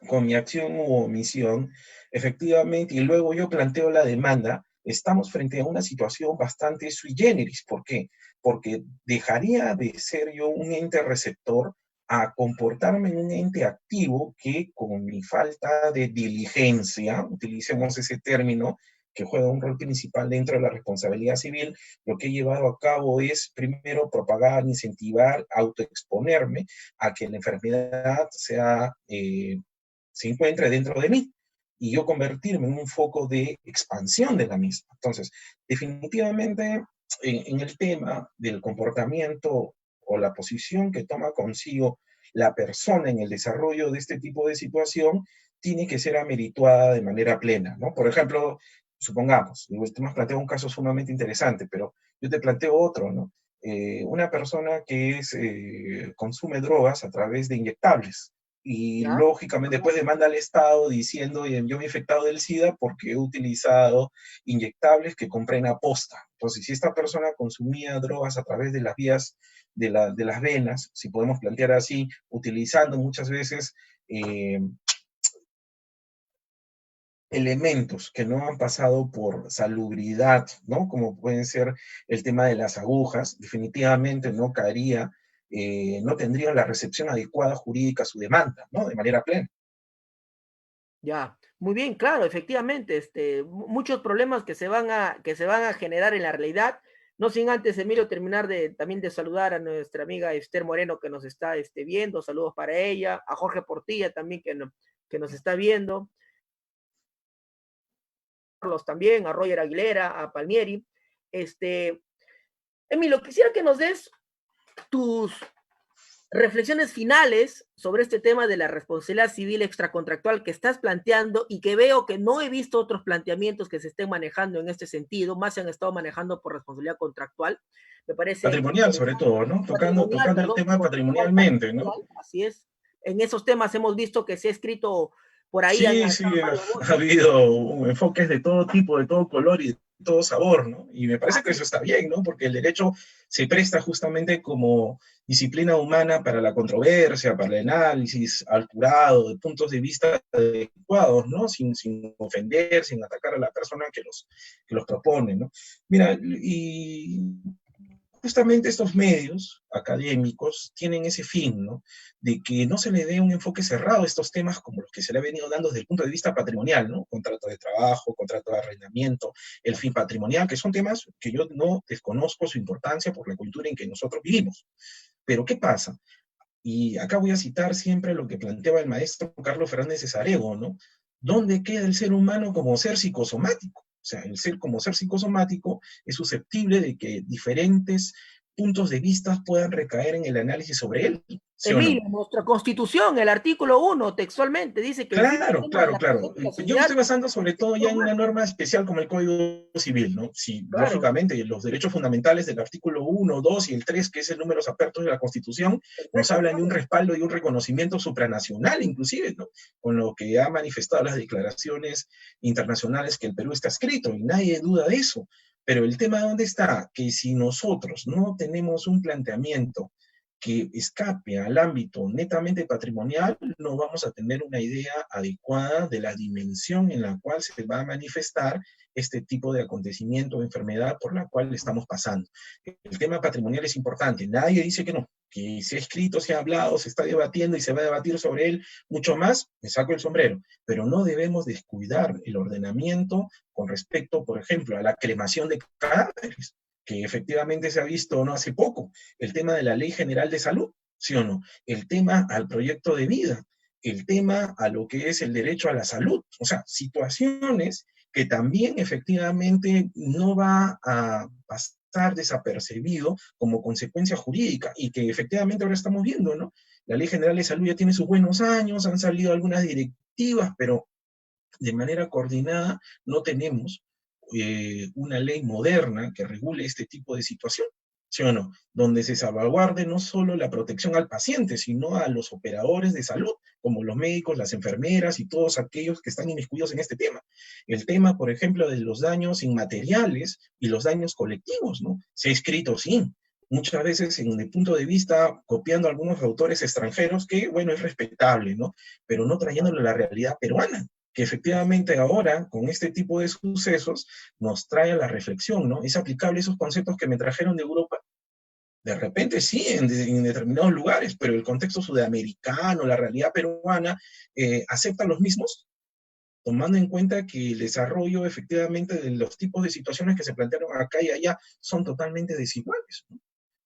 con mi acción u omisión, efectivamente, y luego yo planteo la demanda, estamos frente a una situación bastante sui generis. ¿Por qué? Porque dejaría de ser yo un ente receptor a comportarme en un ente activo que con mi falta de diligencia, utilicemos ese término, que juega un rol principal dentro de la responsabilidad civil, lo que he llevado a cabo es primero propagar, incentivar, autoexponerme a que la enfermedad se encuentre dentro de mí y yo convertirme en un foco de expansión de la misma. Entonces, definitivamente en el tema del comportamiento o la posición que toma consigo la persona en el desarrollo de este tipo de situación tiene que ser amerituada de manera plena, ¿no? Por ejemplo, supongamos, usted me plantea un caso sumamente interesante, pero yo te planteo otro, ¿no? Una persona que consume drogas a través de inyectables, y ¿Ya? lógicamente después demanda al Estado diciendo, yo me he infectado del SIDA porque he utilizado inyectables que compré en aposta. Entonces, si esta persona consumía drogas a través de las vías de las venas, si podemos plantear así, utilizando muchas veces elementos que no han pasado por salubridad, ¿no? Como pueden ser el tema de las agujas, definitivamente no caería, no tendría la recepción adecuada jurídica a su demanda, ¿no? De manera plena. Ya, muy bien, claro, efectivamente, muchos problemas que se van a generar en la realidad, No sin antes, Emilio, terminar también de saludar a nuestra amiga Esther Moreno que nos está viendo, saludos para ella, a Jorge Portilla también que nos está viendo, Carlos también, a Roger Aguilera, a Palmieri. Emilio, quisiera que nos des tus reflexiones finales sobre este tema de la responsabilidad civil extracontractual que estás planteando y que veo que no he visto otros planteamientos que se estén manejando en este sentido, más se han estado manejando por responsabilidad contractual. Me parece Patrimonial sobre todo, ¿no? patrimonial, Tocando el perdón, tema patrimonialmente, ¿no? así es. En esos temas hemos visto que se ha escrito por ahí. Sí, sí, ha habido enfoques de todo tipo, de todo color y de todo sabor, ¿no? Y me parece que eso está bien, ¿no? Porque el derecho se presta justamente como disciplina humana para la controversia, para el análisis alturado, de puntos de vista adecuados, ¿no? Sin ofender, sin atacar a la persona que los propone, ¿no? Mira, y justamente estos medios académicos tienen ese fin, ¿no? De que no se le dé un enfoque cerrado a estos temas como los que se le ha venido dando desde el punto de vista patrimonial, ¿no? Contrato de trabajo, contrato de arrendamiento, el fin patrimonial, que son temas que yo no desconozco su importancia por la cultura en que nosotros vivimos. Pero ¿qué pasa? Y acá voy a citar siempre lo que planteaba el maestro Carlos Fernández Cesarego, ¿no? ¿Dónde queda el ser humano como ser psicosomático? O sea, el ser como ser psicosomático es susceptible de que diferentes puntos de vista puedan recaer en el análisis sobre él, ¿sí o Emilio, no? nuestra Constitución, el artículo 1, textualmente, dice que el fin Claro, último de claro, la claro. la Yo me sociedad estoy basando sobre todo es ya en una humana. norma especial como el Código Civil, ¿no? Si, Claro, lógicamente, los derechos fundamentales del artículo 1, 2 y el 3, que es el número apertos de la Constitución, nos perfecto, hablan de un claro. respaldo y un reconocimiento supranacional, inclusive, ¿no? Con lo que ha manifestado las declaraciones internacionales que el Perú está escrito, y nadie duda de eso. Pero el tema, ¿dónde está? Que si nosotros no tenemos un planteamiento que escape al ámbito netamente patrimonial, no vamos a tener una idea adecuada de la dimensión en la cual se va a manifestar este tipo de acontecimiento o enfermedad por la cual estamos pasando. El tema patrimonial es importante, nadie dice que no, que se ha escrito, se ha hablado, se está debatiendo y se va a debatir sobre él mucho más, me saco el sombrero, pero no debemos descuidar el ordenamiento con respecto, por ejemplo, a la cremación de cadáveres, que efectivamente se ha visto no hace poco, el tema de la Ley General de Salud, ¿sí o no? El tema al proyecto de vida, el tema a lo que es el derecho a la salud, o sea, situaciones que también efectivamente no va a pasar desapercibido como consecuencia jurídica y que efectivamente ahora estamos viendo, ¿no? La Ley General de Salud ya tiene sus buenos años, han salido algunas directivas, pero de manera coordinada no tenemos una ley moderna que regule este tipo de situación, ¿sí o no? Donde se salvaguarde no solo la protección al paciente, sino a los operadores de salud, como los médicos, las enfermeras y todos aquellos que están inmiscuidos en este tema. El tema, por ejemplo, de los daños inmateriales y los daños colectivos, ¿no? Se ha escrito, sí, muchas veces en el punto de vista copiando a algunos autores extranjeros, que bueno, es respetable, ¿no? Pero no trayéndolo a la realidad peruana, que efectivamente ahora, con este tipo de sucesos, nos trae a la reflexión, ¿no? ¿Es aplicable esos conceptos que me trajeron de Europa? De repente sí, en determinados lugares, pero el contexto sudamericano, la realidad peruana, ¿acepta los mismos? Tomando en cuenta que el desarrollo efectivamente de los tipos de situaciones que se plantearon acá y allá son totalmente desiguales, ¿no?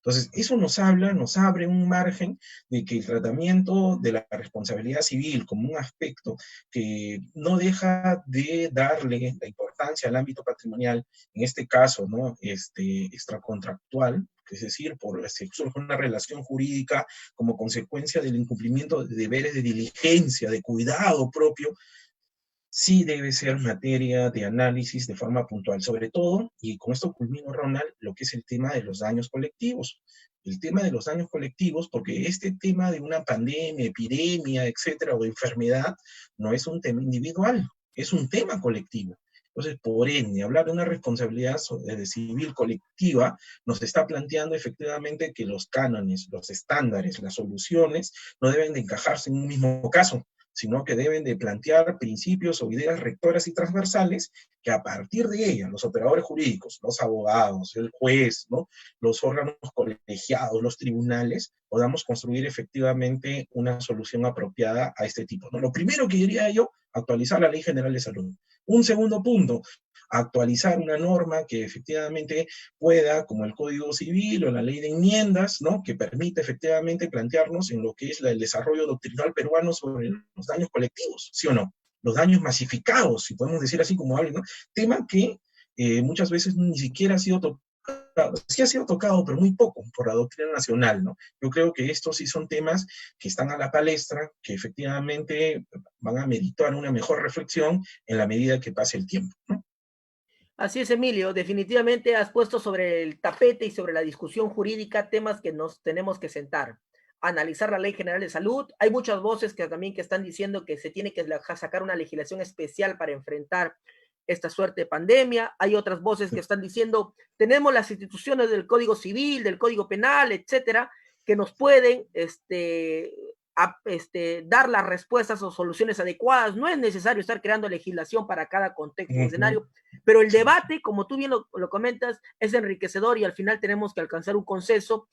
Entonces, eso nos habla, nos abre un margen de que el tratamiento de la responsabilidad civil como un aspecto que no deja de darle la importancia al ámbito patrimonial, en este caso, ¿no? Extracontractual, es decir, si surge una relación jurídica como consecuencia del incumplimiento de deberes de diligencia, de cuidado propio, sí debe ser materia de análisis de forma puntual, sobre todo, y con esto culmino, Ronald, lo que es el tema de los daños colectivos. El tema de los daños colectivos, porque este tema de una pandemia, epidemia, etcétera, o enfermedad, no es un tema individual, es un tema colectivo. Entonces, por ende, hablar de una responsabilidad civil colectiva nos está planteando efectivamente que los cánones, los estándares, las soluciones no deben de encajarse en un mismo caso, sino que deben de plantear principios o ideas rectoras y transversales que a partir de ellas, los operadores jurídicos, los abogados, el juez, ¿no? Los órganos colegiados, los tribunales, podamos construir efectivamente una solución apropiada a este tipo, ¿no? Lo primero que diría yo, actualizar la Ley General de Salud. Un segundo punto, actualizar una norma que efectivamente pueda, como el Código Civil o la Ley de Enmiendas, ¿no? Que permite efectivamente plantearnos en lo que es el desarrollo doctrinal peruano sobre los daños colectivos, ¿sí o no? Los daños masificados, si podemos decir así como alguien, ¿no? Tema que muchas veces ni siquiera ha sido tocado, sí ha sido tocado, pero muy poco por la doctrina nacional, ¿no? Yo creo que estos sí son temas que están a la palestra, que efectivamente van a meritar una mejor reflexión en la medida que pase el tiempo, ¿no? Así es, Emilio, definitivamente has puesto sobre el tapete y sobre la discusión jurídica temas que nos tenemos que sentar, analizar la Ley General de Salud. Hay muchas voces que también que están diciendo que se tiene que sacar una legislación especial para enfrentar esta suerte de pandemia. Hay otras voces que están diciendo, tenemos las instituciones del Código Civil, del Código Penal, etcétera, que nos pueden dar las respuestas o soluciones adecuadas. No es necesario estar creando legislación para cada contexto y escenario, pero el debate, como tú bien lo comentas, es enriquecedor y al final tenemos que alcanzar un consenso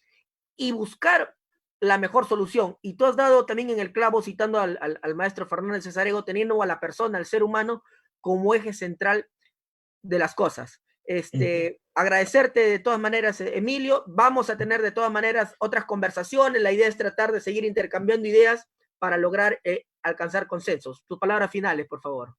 y buscar la mejor solución. Y tú has dado también en el clavo, citando al maestro Fernández Cesarego, teniendo a la persona, al ser humano, como eje central de las cosas. Agradecerte de todas maneras, Emilio. Vamos a tener de todas maneras otras conversaciones. La idea es tratar de seguir intercambiando ideas para lograr alcanzar consensos. Tus palabras finales, por favor.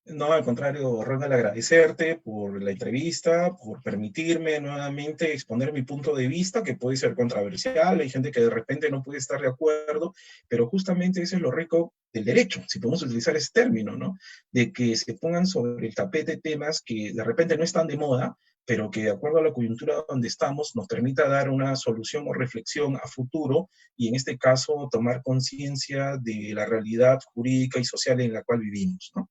No, al contrario, Ronald, agradecerte por la entrevista, por permitirme nuevamente exponer mi punto de vista, que puede ser controversial, hay gente que de repente no puede estar de acuerdo, pero justamente eso es lo rico del derecho, si podemos utilizar ese término, ¿no? De que se pongan sobre el tapete temas que de repente no están de moda, pero que de acuerdo a la coyuntura donde estamos nos permita dar una solución o reflexión a futuro y en este caso tomar conciencia de la realidad jurídica y social en la cual vivimos, ¿no?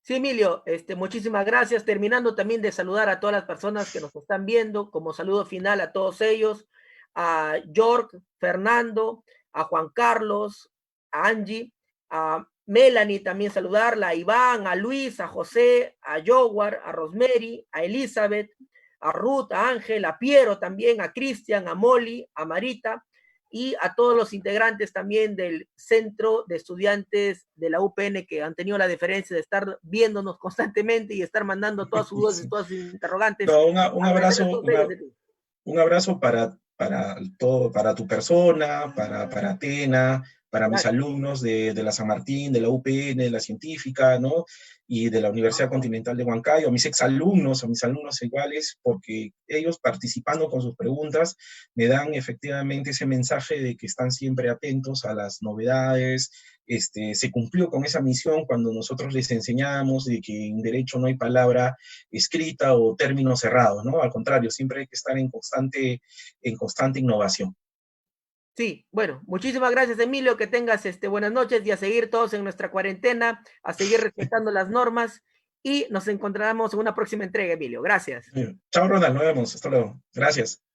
Sí, Emilio, muchísimas gracias. Terminando también de saludar a todas las personas que nos están viendo, como saludo final a todos ellos, a York, Fernando, a Juan Carlos, a Angie, a Melanie también saludarla, a Iván, a Luis, a José, a Jowar, a Rosemary, a Elizabeth, a Ruth, a Ángel, a Piero también, a Cristian, a Molly, a Marita, y a todos los integrantes también del Centro de Estudiantes de la UPN que han tenido la deferencia de estar viéndonos constantemente y estar mandando todas sus dudas y todas sus interrogantes. No, un abrazo para tu persona, para Atena, para mis alumnos de la San Martín, de la UPN, de la Científica, ¿no? Y de la Universidad Continental de Huancayo, a mis exalumnos, a mis alumnos iguales, porque ellos participando con sus preguntas me dan efectivamente ese mensaje de que están siempre atentos a las novedades. Se cumplió con esa misión cuando nosotros les enseñamos de que en derecho no hay palabra escrita o términos cerrados, ¿no? Al contrario, siempre hay que estar en constante innovación. Sí, bueno, muchísimas gracias, Emilio, que tengas buenas noches y a seguir todos en nuestra cuarentena, a seguir respetando las normas y nos encontraremos en una próxima entrega, Emilio. Gracias. Chao, Ronald, nos vemos. Hasta luego. Gracias.